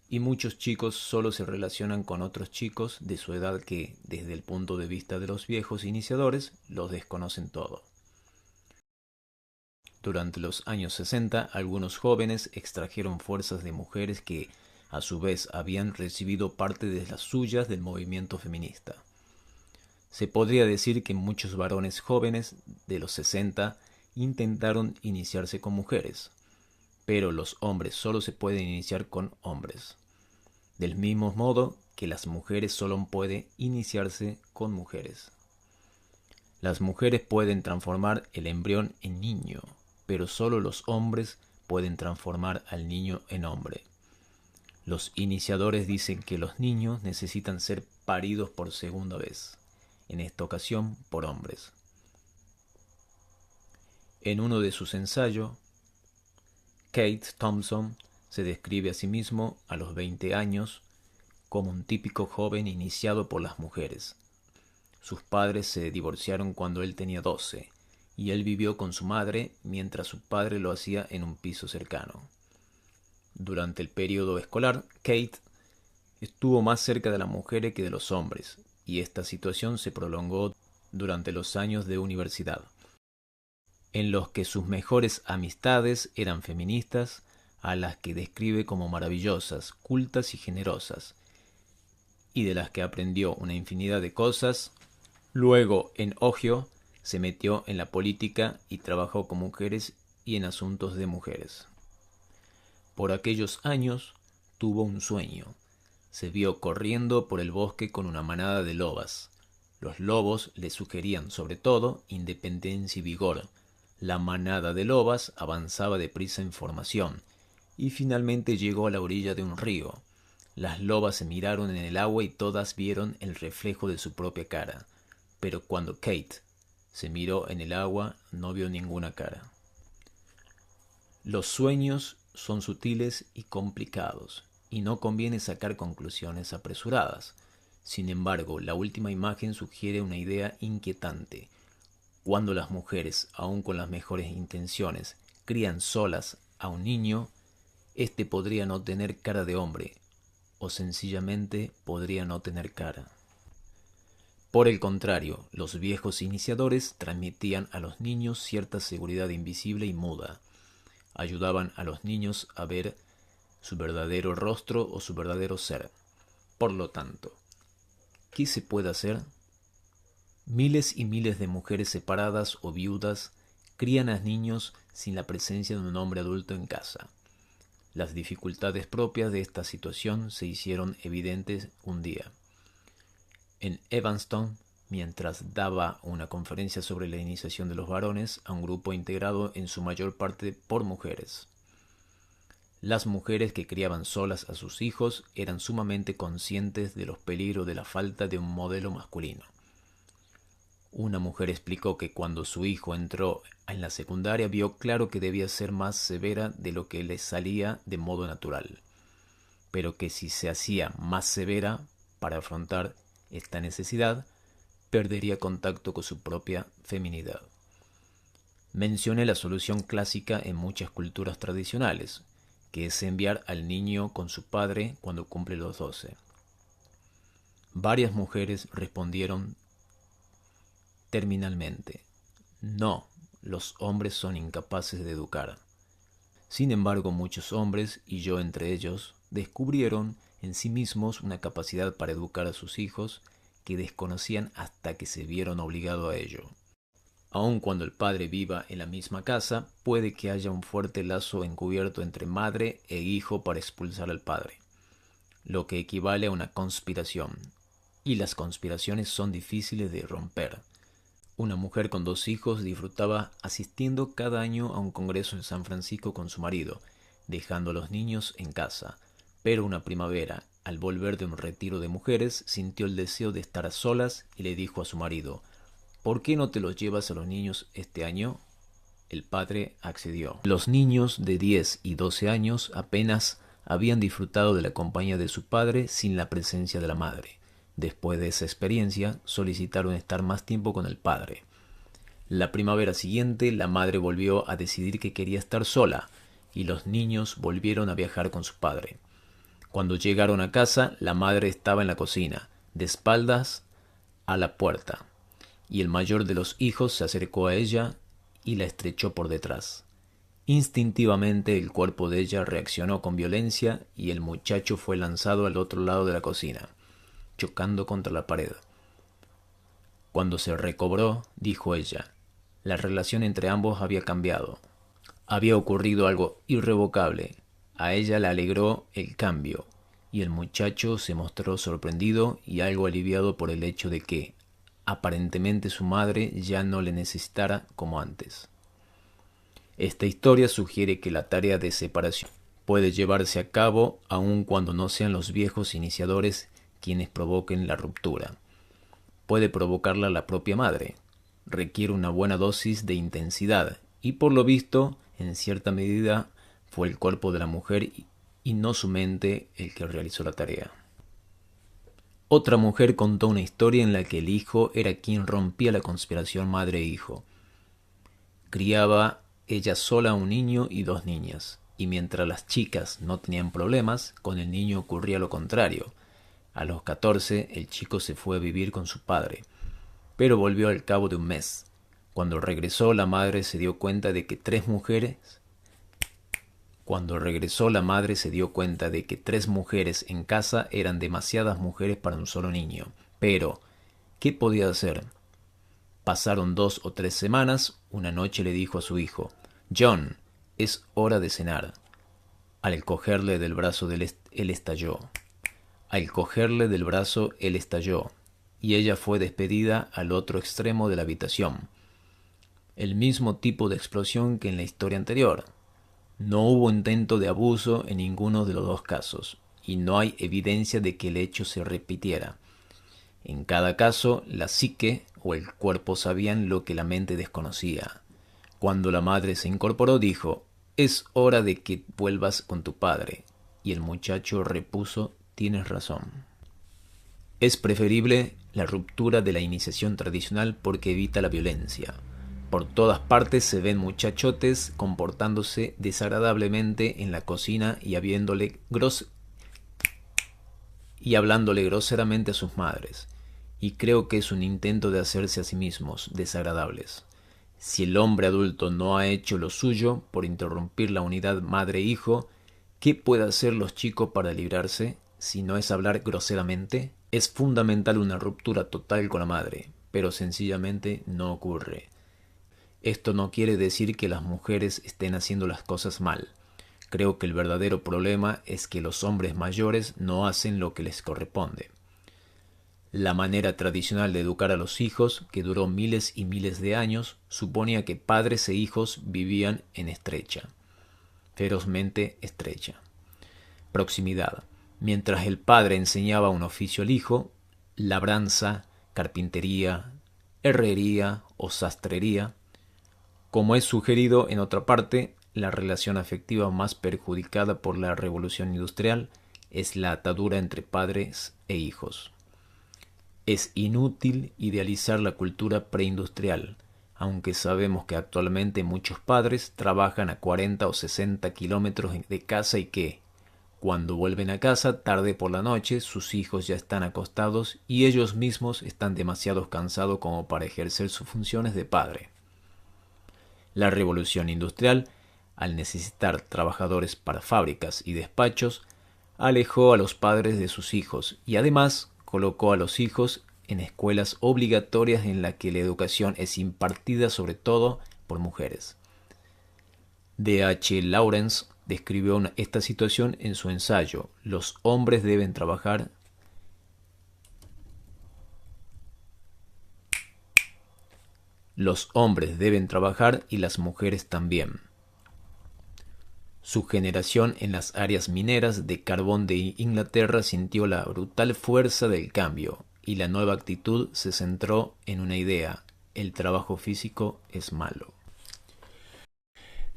Speaker 2: Y muchos chicos solo se relacionan con otros chicos de su edad que, desde el punto de vista de los viejos iniciadores, los desconocen todo. Durante los años 60, algunos jóvenes extrajeron fuerzas de mujeres que, a su vez, habían recibido parte de las suyas del movimiento feminista. Se podría decir que muchos varones jóvenes de los 60 intentaron iniciarse con mujeres, pero los hombres solo se pueden iniciar con hombres, del mismo modo que las mujeres solo pueden iniciarse con mujeres. Las mujeres pueden transformar el embrión en niño, pero solo los hombres pueden transformar al niño en hombre. Los iniciadores dicen que los niños necesitan ser paridos por segunda vez, en esta ocasión por hombres. En uno de sus ensayos, Kate Thompson se describe a sí mismo a los 20 años como un típico joven iniciado por las mujeres. Sus padres se divorciaron cuando él tenía 12 y él vivió con su madre mientras su padre lo hacía en un piso cercano. Durante el periodo escolar, Kate estuvo más cerca de las mujeres que de los hombres, y esta situación se prolongó durante los años de universidad, en los que sus mejores amistades eran feministas, a las que describe como maravillosas, cultas y generosas, y de las que aprendió una infinidad de cosas. Luego, en Ohio, se metió en la política y trabajó con mujeres y en asuntos de mujeres. Por aquellos años tuvo un sueño. Se vio corriendo por el bosque con una manada de lobas. Los lobos le sugerían, sobre todo, independencia y vigor. La manada de lobas avanzaba deprisa en formación, y finalmente llegó a la orilla de un río. Las lobas se miraron en el agua y todas vieron el reflejo de su propia cara. Pero cuando Kate se miró en el agua, no vio ninguna cara. Los sueños son sutiles y complicados, y no conviene sacar conclusiones apresuradas. Sin embargo, la última imagen sugiere una idea inquietante. Cuando las mujeres, aun con las mejores intenciones, crían solas a un niño, éste podría no tener cara de hombre, o sencillamente podría no tener cara. Por el contrario, los viejos iniciadores transmitían a los niños cierta seguridad invisible y muda. Ayudaban a los niños a ver su verdadero rostro o su verdadero ser. Por lo tanto, ¿qué se puede hacer? Miles y miles de mujeres separadas o viudas crían a niños sin la presencia de un hombre adulto en casa. Las dificultades propias de esta situación se hicieron evidentes un día. En Evanston, mientras daba una conferencia sobre la iniciación de los varones a un grupo integrado en su mayor parte por mujeres. Las mujeres que criaban solas a sus hijos eran sumamente conscientes de los peligros de la falta de un modelo masculino. Una mujer explicó que cuando su hijo entró en la secundaria vio claro que debía ser más severa de lo que le salía de modo natural, pero que si se hacía más severa para afrontar esta necesidad, perdería contacto con su propia feminidad. Mencioné la solución clásica en muchas culturas tradicionales, que es enviar al niño con su padre cuando cumple los 12. Varias mujeres respondieron terminalmente: no, los hombres son incapaces de educar. Sin embargo, muchos hombres, y yo entre ellos, descubrieron en sí mismos una capacidad para educar a sus hijos que desconocían hasta que se vieron obligados a ello. Aun cuando el padre viva en la misma casa, puede que haya un fuerte lazo encubierto entre madre e hijo para expulsar al padre, lo que equivale a una conspiración. Y las conspiraciones son difíciles de romper. Una mujer con 2 hijos disfrutaba asistiendo cada año a un congreso en San Francisco con su marido, dejando a los niños en casa. Pero una primavera, al volver de un retiro de mujeres, sintió el deseo de estar a solas y le dijo a su marido: ¿por qué no te los llevas a los niños este año? El padre accedió. Los niños de 10 y 12 años apenas habían disfrutado de la compañía de su padre sin la presencia de la madre. Después de esa experiencia, solicitaron estar más tiempo con el padre. La primavera siguiente, la madre volvió a decidir que quería estar sola, y los niños volvieron a viajar con su padre. Cuando llegaron a casa, la madre estaba en la cocina, de espaldas a la puerta, y el mayor de los hijos se acercó a ella y la estrechó por detrás. Instintivamente el cuerpo de ella reaccionó con violencia y el muchacho fue lanzado al otro lado de la cocina, chocando contra la pared. Cuando se recobró, dijo ella, la relación entre ambos había cambiado. Había ocurrido algo irrevocable. A ella le alegró el cambio, y el muchacho se mostró sorprendido y algo aliviado por el hecho de que, aparentemente, su madre ya no le necesitara como antes. Esta historia sugiere que la tarea de separación puede llevarse a cabo aun cuando no sean los viejos iniciadores quienes provoquen la ruptura. Puede provocarla la propia madre. Requiere una buena dosis de intensidad y, por lo visto, en cierta medida, fue el cuerpo de la mujer y no su mente el que realizó la tarea. Otra mujer contó una historia en la que el hijo era quien rompía la conspiración madre-hijo. Criaba ella sola a un niño y 2 niñas, y mientras las chicas no tenían problemas, con el niño ocurría lo contrario. A los 14, el chico se fue a vivir con su padre, pero volvió al cabo de un mes. Cuando regresó, la madre se dio cuenta de que 3 mujeres en casa eran demasiadas mujeres para un solo niño. Pero, ¿qué podía hacer? Pasaron 2 o 3 semanas. Una noche le dijo a su hijo: «John, es hora de cenar». Al cogerle del brazo él estalló. Y ella fue despedida al otro extremo de la habitación. El mismo tipo de explosión que en la historia anterior. No hubo intento de abuso en ninguno de los 2 casos, y no hay evidencia de que el hecho se repitiera. En cada caso, la psique o el cuerpo sabían lo que la mente desconocía. Cuando la madre se incorporó, dijo: «Es hora de que vuelvas con tu padre». Y el muchacho repuso: «Tienes razón». Es preferible la ruptura de la iniciación tradicional porque evita la violencia. Por todas partes se ven muchachotes comportándose desagradablemente en la cocina y hablándole groseramente a sus madres. Y creo que es un intento de hacerse a sí mismos desagradables. Si el hombre adulto no ha hecho lo suyo por interrumpir la unidad madre-hijo, ¿qué puede hacer los chicos para librarse si no es hablar groseramente? Es fundamental una ruptura total con la madre, pero sencillamente no ocurre. Esto no quiere decir que las mujeres estén haciendo las cosas mal. Creo que el verdadero problema es que los hombres mayores no hacen lo que les corresponde. La manera tradicional de educar a los hijos, que duró miles y miles de años, suponía que padres e hijos vivían en estrecha, ferozmente estrecha proximidad. Mientras el padre enseñaba un oficio al hijo, labranza, carpintería, herrería o sastrería, como es sugerido en otra parte, la relación afectiva más perjudicada por la revolución industrial es la atadura entre padres e hijos. Es inútil idealizar la cultura preindustrial, aunque sabemos que actualmente muchos padres trabajan a 40 o 60 kilómetros de casa y que, cuando vuelven a casa tarde por la noche, sus hijos ya están acostados y ellos mismos están demasiado cansados como para ejercer sus funciones de padre. La revolución industrial, al necesitar trabajadores para fábricas y despachos, alejó a los padres de sus hijos y además colocó a los hijos en escuelas obligatorias en las que la educación es impartida sobre todo por mujeres. D. H. Lawrence describió esta situación en su ensayo Los hombres deben trabajar y las mujeres también. Su generación en las áreas mineras de carbón de Inglaterra sintió la brutal fuerza del cambio y la nueva actitud se centró en una idea: el trabajo físico es malo.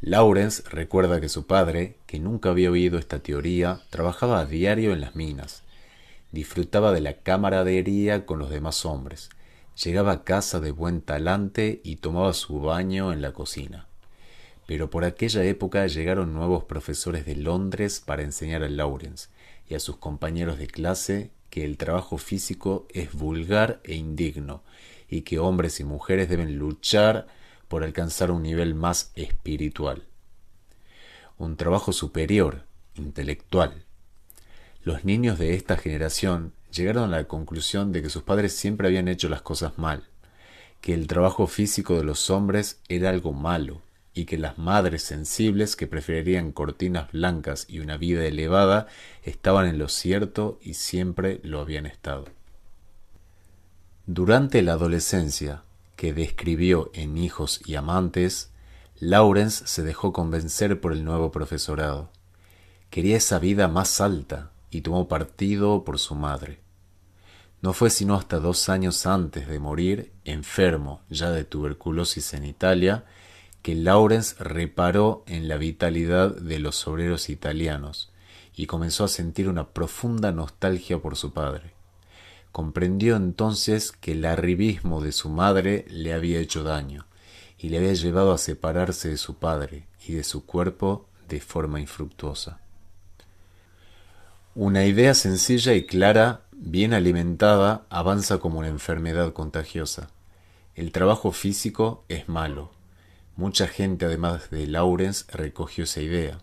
Speaker 1: Lawrence recuerda que su padre, que nunca había oído esta teoría, trabajaba a diario en las minas. Disfrutaba de la camaradería con los demás hombres. Llegaba a casa de buen talante y tomaba su baño en la cocina. Pero por aquella época llegaron nuevos profesores de Londres para enseñar a Lawrence y a sus compañeros de clase que el trabajo físico es vulgar e indigno y que hombres y mujeres deben luchar por alcanzar un nivel más espiritual, un trabajo superior, intelectual. Los niños de esta generación llegaron a la conclusión de que sus padres siempre habían hecho las cosas mal, que el trabajo físico de los hombres era algo malo y que las madres sensibles que preferirían cortinas blancas y una vida elevada estaban en lo cierto y siempre lo habían estado. Durante la adolescencia, que describió en Hijos y Amantes, Lawrence se dejó convencer por el nuevo profesorado. Quería esa vida más alta y tomó partido por su madre. No fue sino hasta 2 años antes de morir, enfermo ya de tuberculosis en Italia, que Lawrence reparó en la vitalidad de los obreros italianos y comenzó a sentir una profunda nostalgia por su padre. Comprendió entonces que el arribismo de su madre le había hecho daño y le había llevado a separarse de su padre y de su cuerpo de forma infructuosa. Una idea sencilla y clara, bien alimentada, avanza como una enfermedad contagiosa. El trabajo físico es malo. Mucha gente, además de Lawrence, recogió esa idea,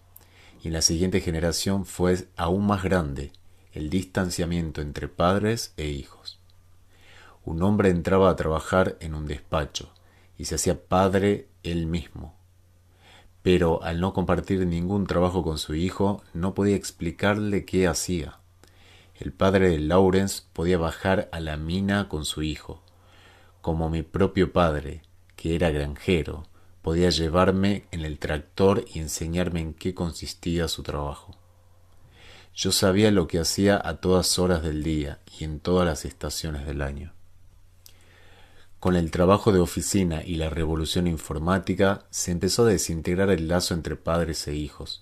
Speaker 1: y en la siguiente generación fue aún más grande el distanciamiento entre padres e hijos. Un hombre entraba a trabajar en un despacho y se hacía padre él mismo. Pero al no compartir ningún trabajo con su hijo, no podía explicarle qué hacía. El padre de Lawrence podía bajar a la mina con su hijo, como mi propio padre, que era granjero, podía llevarme en el tractor y enseñarme en qué consistía su trabajo. Yo sabía lo que hacía a todas horas del día y en todas las estaciones del año. Con el trabajo de oficina y la revolución informática se empezó a desintegrar el lazo entre padres e hijos.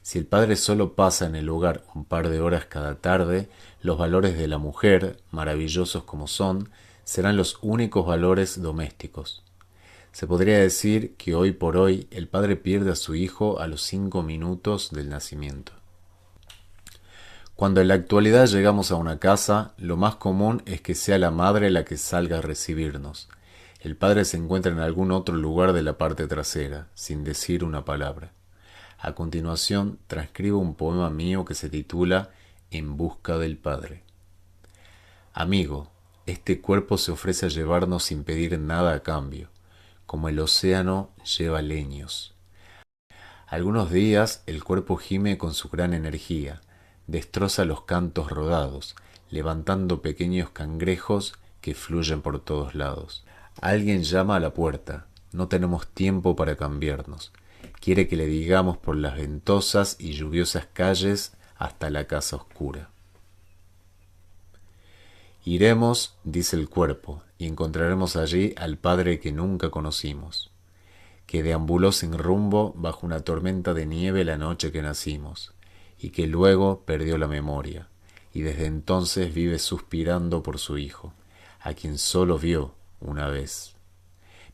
Speaker 1: Si el padre solo pasa en el hogar un par de horas cada tarde, los valores de la mujer, maravillosos como son, serán los únicos valores domésticos. Se podría decir que hoy por hoy el padre pierde a su hijo a los 5 minutos del nacimiento. Cuando en la actualidad llegamos a una casa, lo más común es que sea la madre la que salga a recibirnos. El padre se encuentra en algún otro lugar de la parte trasera, sin decir una palabra. A continuación, transcribo un poema mío que se titula En busca del padre. Amigo, este cuerpo se ofrece a llevarnos sin pedir nada a cambio. como el océano lleva leños. Algunos días el cuerpo gime con su gran energía, destroza los cantos rodados, levantando pequeños cangrejos que fluyen por todos lados. Alguien llama a la puerta, no tenemos tiempo para cambiarnos. Quiere que le digamos por las ventosas y lluviosas calles hasta la casa oscura. Iremos, dice el cuerpo, y encontraremos allí al padre que nunca conocimos, que deambuló sin rumbo bajo una tormenta de nieve la noche que nacimos, y que luego perdió la memoria, y desde entonces vive suspirando por su hijo, a quien solo vio una vez,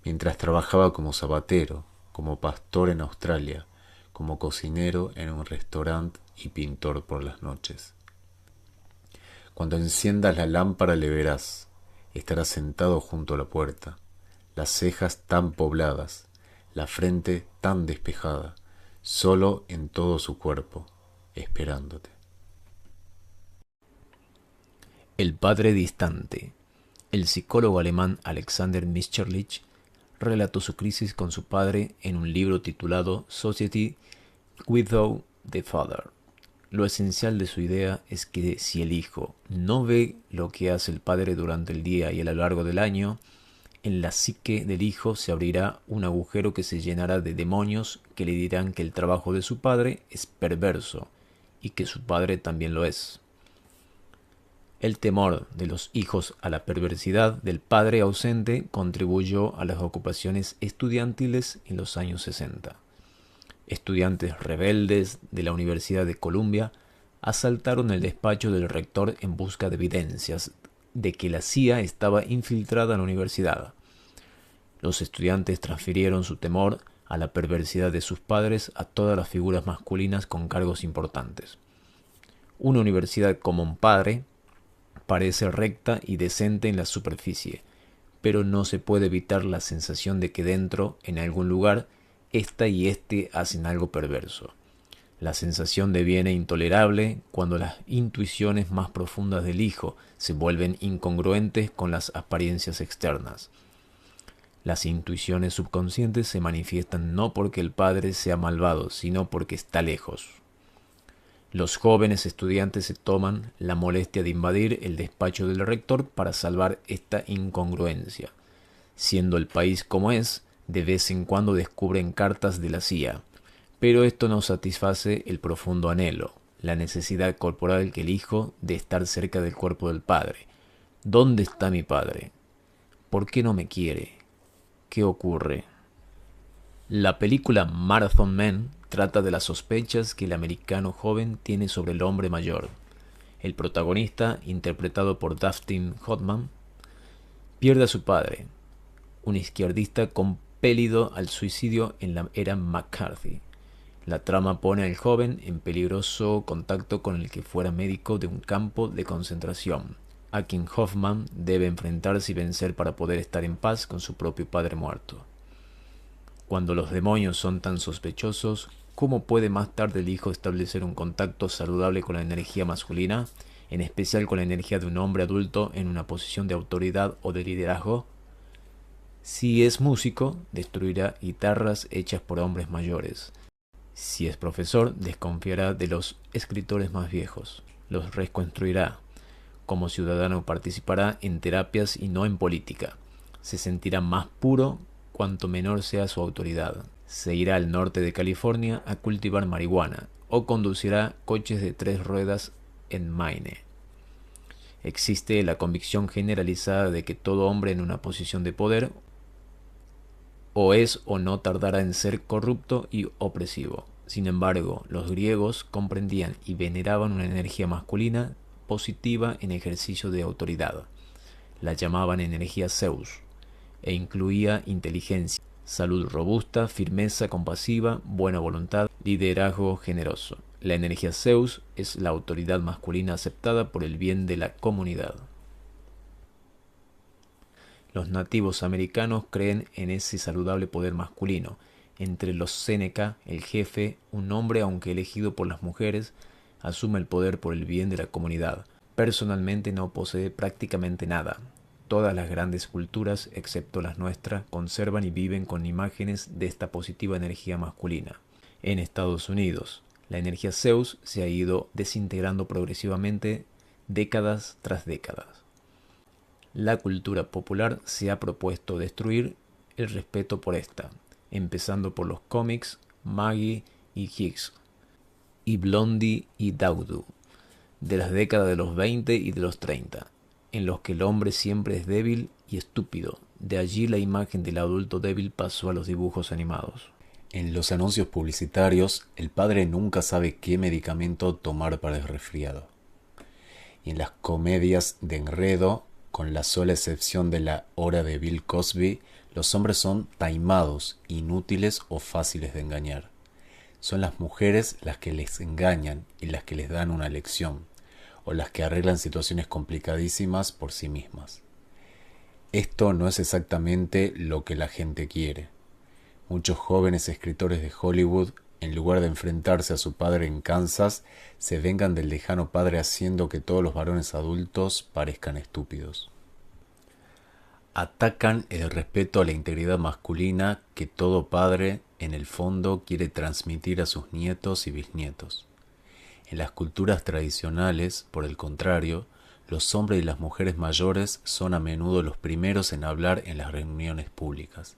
Speaker 1: mientras trabajaba como zapatero, como pastor en Australia, como cocinero en un restaurante y pintor por las noches. Cuando enciendas la lámpara le verás, estará sentado junto a la puerta, las cejas tan pobladas, la frente tan despejada, solo en todo su cuerpo, esperándote.
Speaker 2: El padre distante. El psicólogo alemán Alexander Mitscherlich relató su crisis con su padre en un libro titulado Society Without the Father. Lo esencial de su idea es que si el hijo no ve lo que hace el padre durante el día y a lo largo del año, en la psique del hijo se abrirá un agujero que se llenará de demonios que le dirán que el trabajo de su padre es perverso y que su padre también lo es. El temor de los hijos a la perversidad del padre ausente contribuyó a las ocupaciones estudiantiles en los años 60. Estudiantes rebeldes de la Universidad de Columbia asaltaron el despacho del rector en busca de evidencias de que la CIA estaba infiltrada en la universidad. Los estudiantes transfirieron su temor a la perversidad de sus padres a todas las figuras masculinas con cargos importantes. Una universidad como un padre parece recta y decente en la superficie, pero no se puede evitar la sensación de que dentro, en algún lugar, esta y este hacen algo perverso. La sensación deviene intolerable cuando las intuiciones más profundas del hijo se vuelven incongruentes con las apariencias externas. Las intuiciones subconscientes se manifiestan no porque el padre sea malvado, sino porque está lejos. Los jóvenes estudiantes se toman la molestia de invadir el despacho del rector para salvar esta incongruencia. Siendo el país como es, de vez en cuando descubren cartas de la CIA, pero esto no satisface el profundo anhelo, la necesidad corporal que el hijo de estar cerca del cuerpo del padre. ¿Dónde está mi padre? ¿Por qué no me quiere? ¿Qué ocurre? La película Marathon Man trata de las sospechas que el americano joven tiene sobre el hombre mayor. El protagonista, interpretado por Dustin Hoffman, pierde a su padre, un izquierdista compelido al suicidio en la era McCarthy. La trama pone al joven en peligroso contacto con el que fuera médico de un campo de concentración, a quien Hoffman debe enfrentarse y vencer para poder estar en paz con su propio padre muerto. Cuando los demonios son tan sospechosos, ¿cómo puede más tarde el hijo establecer un contacto saludable con la energía masculina, en especial con la energía de un hombre adulto en una posición de autoridad o de liderazgo? Si es músico, destruirá guitarras hechas por hombres mayores. Si es profesor, desconfiará de los escritores más viejos. Los reconstruirá. Como ciudadano participará en terapias y no en política. Se sentirá más puro cuanto menor sea su autoridad. Se irá al norte de California a cultivar marihuana o conducirá coches de 3 ruedas en Maine. Existe la convicción generalizada de que todo hombre en una posición de poder o es o no tardará en ser corrupto y opresivo. Sin embargo, los griegos comprendían y veneraban una energía masculina positiva en ejercicio de autoridad. La llamaban energía Zeus e incluía inteligencia, salud robusta, firmeza compasiva, buena voluntad, liderazgo generoso. La energía Zeus es la autoridad masculina aceptada por el bien de la comunidad. Los nativos americanos creen en ese saludable poder masculino. Entre los Seneca, el jefe, un hombre aunque elegido por las mujeres, asume el poder por el bien de la comunidad. Personalmente no posee prácticamente nada. Todas las grandes culturas, excepto las nuestras, conservan y viven con imágenes de esta positiva energía masculina. En Estados Unidos, la energía Zeus se ha ido desintegrando progresivamente décadas tras décadas. La cultura popular se ha propuesto destruir el respeto por esta, empezando por los cómics, Maggie y Hicks, y Blondie y Dawdo, de las décadas de los 20 y de los 30, en los que el hombre siempre es débil y estúpido. De allí la imagen del adulto débil pasó a los dibujos animados.
Speaker 1: En los anuncios publicitarios, el padre nunca sabe qué medicamento tomar para el resfriado. Y en las comedias de enredo, con la sola excepción de La Hora de Bill Cosby, los hombres son taimados, inútiles o fáciles de engañar. Son las mujeres las que les engañan y las que les dan una lección, o las que arreglan situaciones complicadísimas por sí mismas. Esto no es exactamente lo que la gente quiere. Muchos jóvenes escritores de Hollywood, en lugar de enfrentarse a su padre en Kansas, se vengan del lejano padre haciendo que todos los varones adultos parezcan estúpidos. Atacan el respeto a la integridad masculina que todo padre, en el fondo, quiere transmitir a sus nietos y bisnietos. En las culturas tradicionales, por el contrario, los hombres y las mujeres mayores son a menudo los primeros en hablar en las reuniones públicas.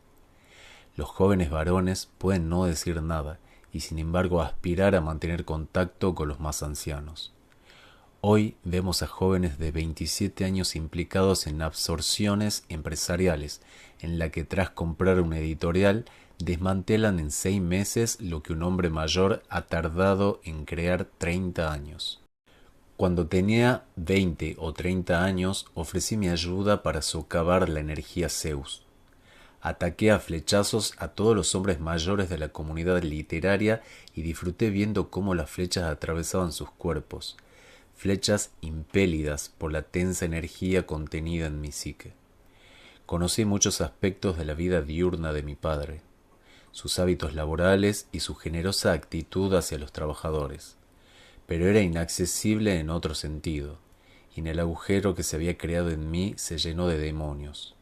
Speaker 1: Los jóvenes varones pueden no decir nada y sin embargo aspirar a mantener contacto con los más ancianos. Hoy vemos a jóvenes de 27 años implicados en absorciones empresariales, en la que tras comprar una editorial desmantelan en 6 meses lo que un hombre mayor ha tardado en crear 30 años. Cuando tenía 20 o 30 años ofrecí mi ayuda para socavar la energía Zeus. Ataqué a flechazos a todos los hombres mayores de la comunidad literaria y disfruté viendo cómo las flechas atravesaban sus cuerpos, flechas impélidas por la tensa energía contenida en mi psique. Conocí muchos aspectos de la vida diurna de mi padre, sus hábitos laborales y su generosa actitud hacia los trabajadores, pero era inaccesible en otro sentido, y en el agujero que se había creado en mí se llenó de demonios.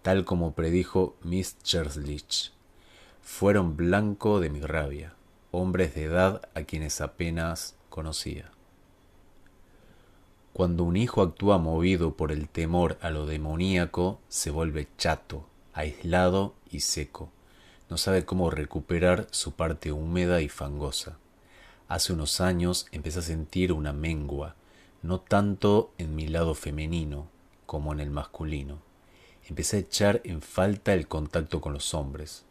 Speaker 1: Tal como predijo Miss Cherslich, fueron blanco de mi rabia, hombres de edad a quienes apenas conocía. Cuando un hijo actúa movido por el temor a lo demoníaco, se vuelve chato, aislado y seco. No sabe cómo recuperar su parte húmeda y fangosa. Hace unos años empecé a sentir una mengua, no tanto en mi lado femenino como en el masculino. Empecé a echar en falta el contacto con los hombres,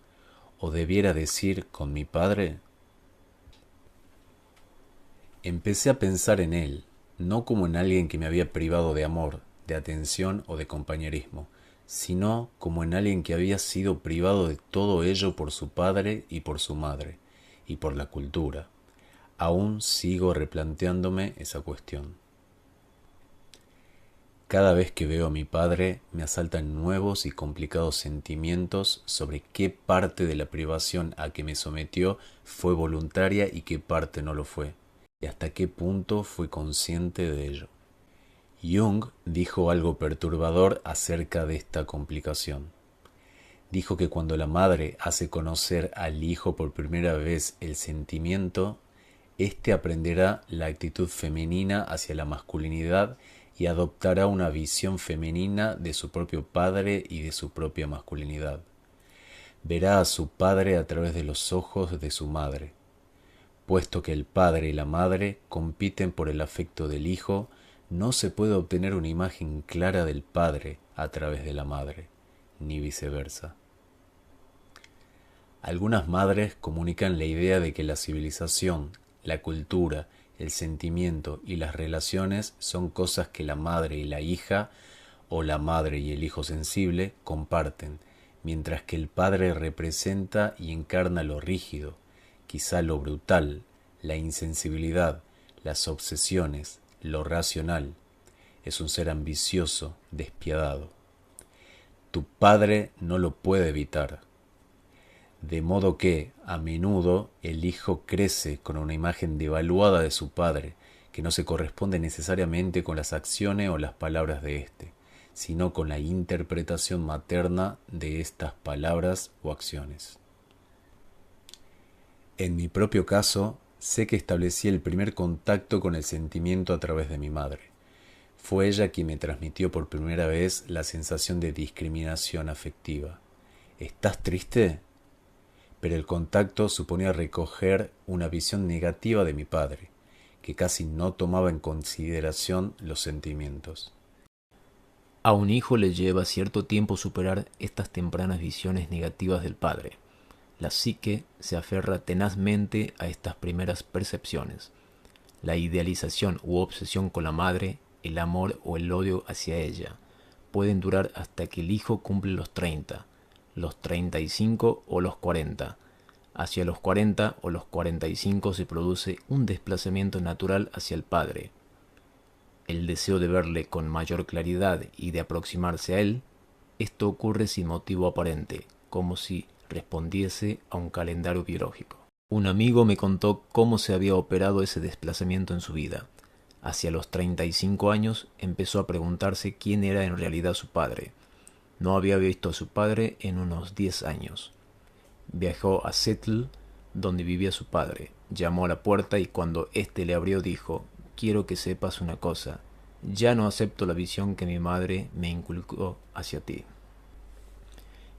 Speaker 1: o debiera decir con mi padre. Empecé a pensar en él, no como en alguien que me había privado de amor, de atención o de compañerismo, sino como en alguien que había sido privado de todo ello por su padre y por su madre, y por la cultura. Aún sigo replanteándome esa cuestión. Cada vez que veo a mi padre me asaltan nuevos y complicados sentimientos sobre qué parte de la privación a que me sometió fue voluntaria y qué parte no lo fue, y hasta qué punto fui consciente de ello. Jung dijo algo perturbador acerca de esta complicación. Dijo que cuando la madre hace conocer al hijo por primera vez el sentimiento, éste aprenderá la actitud femenina hacia la masculinidad y adoptará una visión femenina de su propio padre y de su propia masculinidad. Verá a su padre a través de los ojos de su madre. Puesto que el padre y la madre compiten por el afecto del hijo, no se puede obtener una imagen clara del padre a través de la madre, ni viceversa. Algunas madres comunican la idea de que la civilización, la cultura, el sentimiento y las relaciones son cosas que la madre y la hija, o la madre y el hijo sensible, comparten, mientras que el padre representa y encarna lo rígido, quizá lo brutal, la insensibilidad, las obsesiones, lo racional. Es un ser ambicioso, despiadado. Tu padre no lo puede evitar. De modo que, a menudo, el hijo crece con una imagen devaluada de su padre, que no se corresponde necesariamente con las acciones o las palabras de éste, sino con la interpretación materna de estas palabras o acciones. En mi propio caso, sé que establecí el primer contacto con el sentimiento a través de mi madre. Fue ella quien me transmitió por primera vez la sensación de discriminación afectiva. ¿Estás triste? Pero el contacto suponía recoger una visión negativa de mi padre, que casi no tomaba en consideración los sentimientos.
Speaker 2: A un hijo le lleva cierto tiempo superar estas tempranas visiones negativas del padre. La psique se aferra tenazmente a estas primeras percepciones. La idealización u obsesión con la madre, el amor o el odio hacia ella, pueden durar hasta que el hijo cumple los 30, los 35 o los 40. Hacia los 40 o los 45 se produce un desplazamiento natural hacia el padre. El deseo de verle con mayor claridad y de aproximarse a él, esto ocurre sin motivo aparente, como si respondiese a un calendario biológico. Un amigo me contó cómo se había operado ese desplazamiento en su vida. Hacia los 35 años empezó a preguntarse quién era en realidad su padre. No había visto a su padre en unos 10 años. Viajó a Seattle, donde vivía su padre. Llamó a la puerta y cuando éste le abrió dijo: «Quiero que sepas una cosa. Ya no acepto la visión que mi madre me inculcó hacia ti».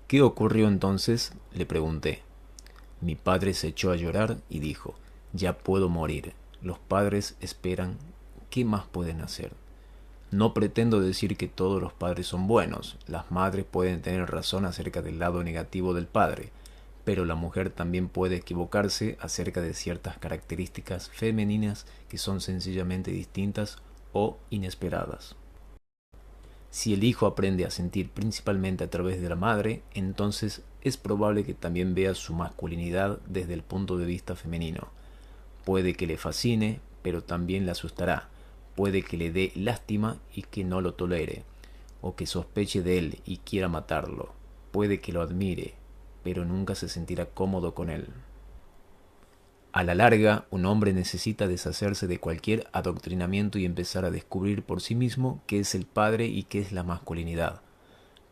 Speaker 2: «¿Qué ocurrió entonces?», le pregunté. Mi padre se echó a llorar y dijo: «Ya puedo morir. Los padres esperan. ¿Qué más pueden hacer?». No pretendo decir que todos los padres son buenos. Las madres pueden tener razón acerca del lado negativo del padre, pero la mujer también puede equivocarse acerca de ciertas características femeninas que son sencillamente distintas o inesperadas. Si el hijo aprende a sentir principalmente a través de la madre, entonces es probable que también vea su masculinidad desde el punto de vista femenino. Puede que le fascine, pero también le asustará. Puede que le dé lástima y que no lo tolere, o que sospeche de él y quiera matarlo. Puede que lo admire, pero nunca se sentirá cómodo con él. A la larga, un hombre necesita deshacerse de cualquier adoctrinamiento y empezar a descubrir por sí mismo qué es el padre y qué es la masculinidad.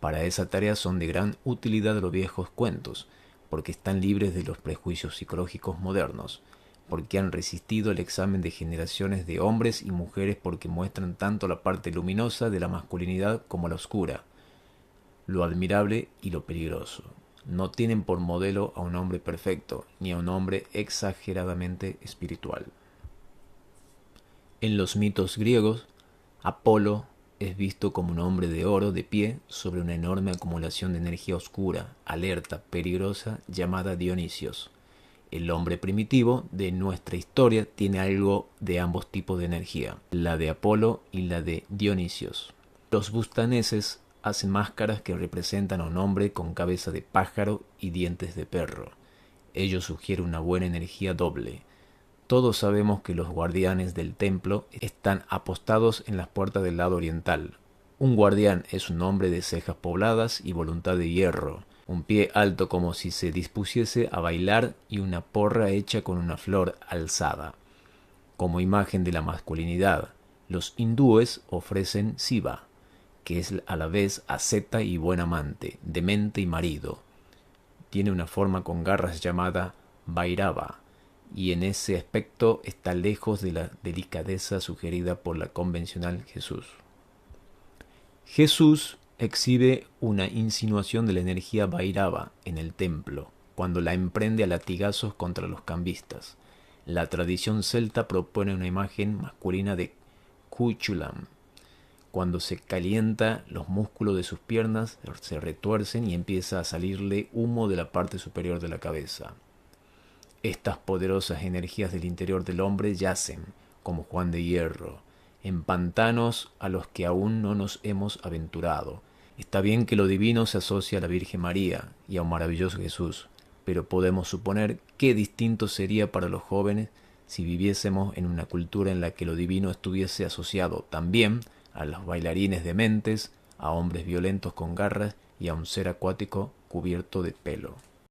Speaker 2: Para esa tarea son de gran utilidad los viejos cuentos, porque están libres de los prejuicios psicológicos modernos, porque han resistido el examen de generaciones de hombres y mujeres, porque muestran tanto la parte luminosa de la masculinidad como la oscura, lo admirable y lo peligroso. No tienen por modelo a un hombre perfecto, ni a un hombre exageradamente espiritual. En los mitos griegos, Apolo es visto como un hombre de oro de pie sobre una enorme acumulación de energía oscura, alerta, peligrosa, llamada Dionisios. El hombre primitivo de nuestra historia tiene algo de ambos tipos de energía, la de Apolo y la de Dionisios. Los bustaneses hacen máscaras que representan a un hombre con cabeza de pájaro y dientes de perro. Ello sugiere una buena energía doble. Todos sabemos que los guardianes del templo están apostados en las puertas del lado oriental. Un guardián es un hombre de cejas pobladas y voluntad de hierro, un pie alto como si se dispusiese a bailar y una porra hecha con una flor alzada. Como imagen de la masculinidad, los hindúes ofrecen Shiva, que es a la vez asceta y buen amante, demente y marido. Tiene una forma con garras llamada Bhairava, y en ese aspecto está lejos de la delicadeza sugerida por la convencional Jesús. Jesús exhibe una insinuación de la energía Bhairava en el templo, cuando la emprende a latigazos contra los cambistas. La tradición celta propone una imagen masculina de Cuchulainn. Cuando se calienta, los músculos de sus piernas se retuercen y empieza a salirle humo de la parte superior de la cabeza. Estas poderosas energías del interior del hombre yacen, como Juan de Hierro, en pantanos a los que aún no nos hemos aventurado. Está bien que lo divino se asocia a la Virgen María y a un maravilloso Jesús, pero podemos suponer qué distinto sería para los jóvenes si viviésemos en una cultura en la que lo divino estuviese asociado también a los bailarines dementes, a hombres violentos con garras y a un ser acuático cubierto de pelo.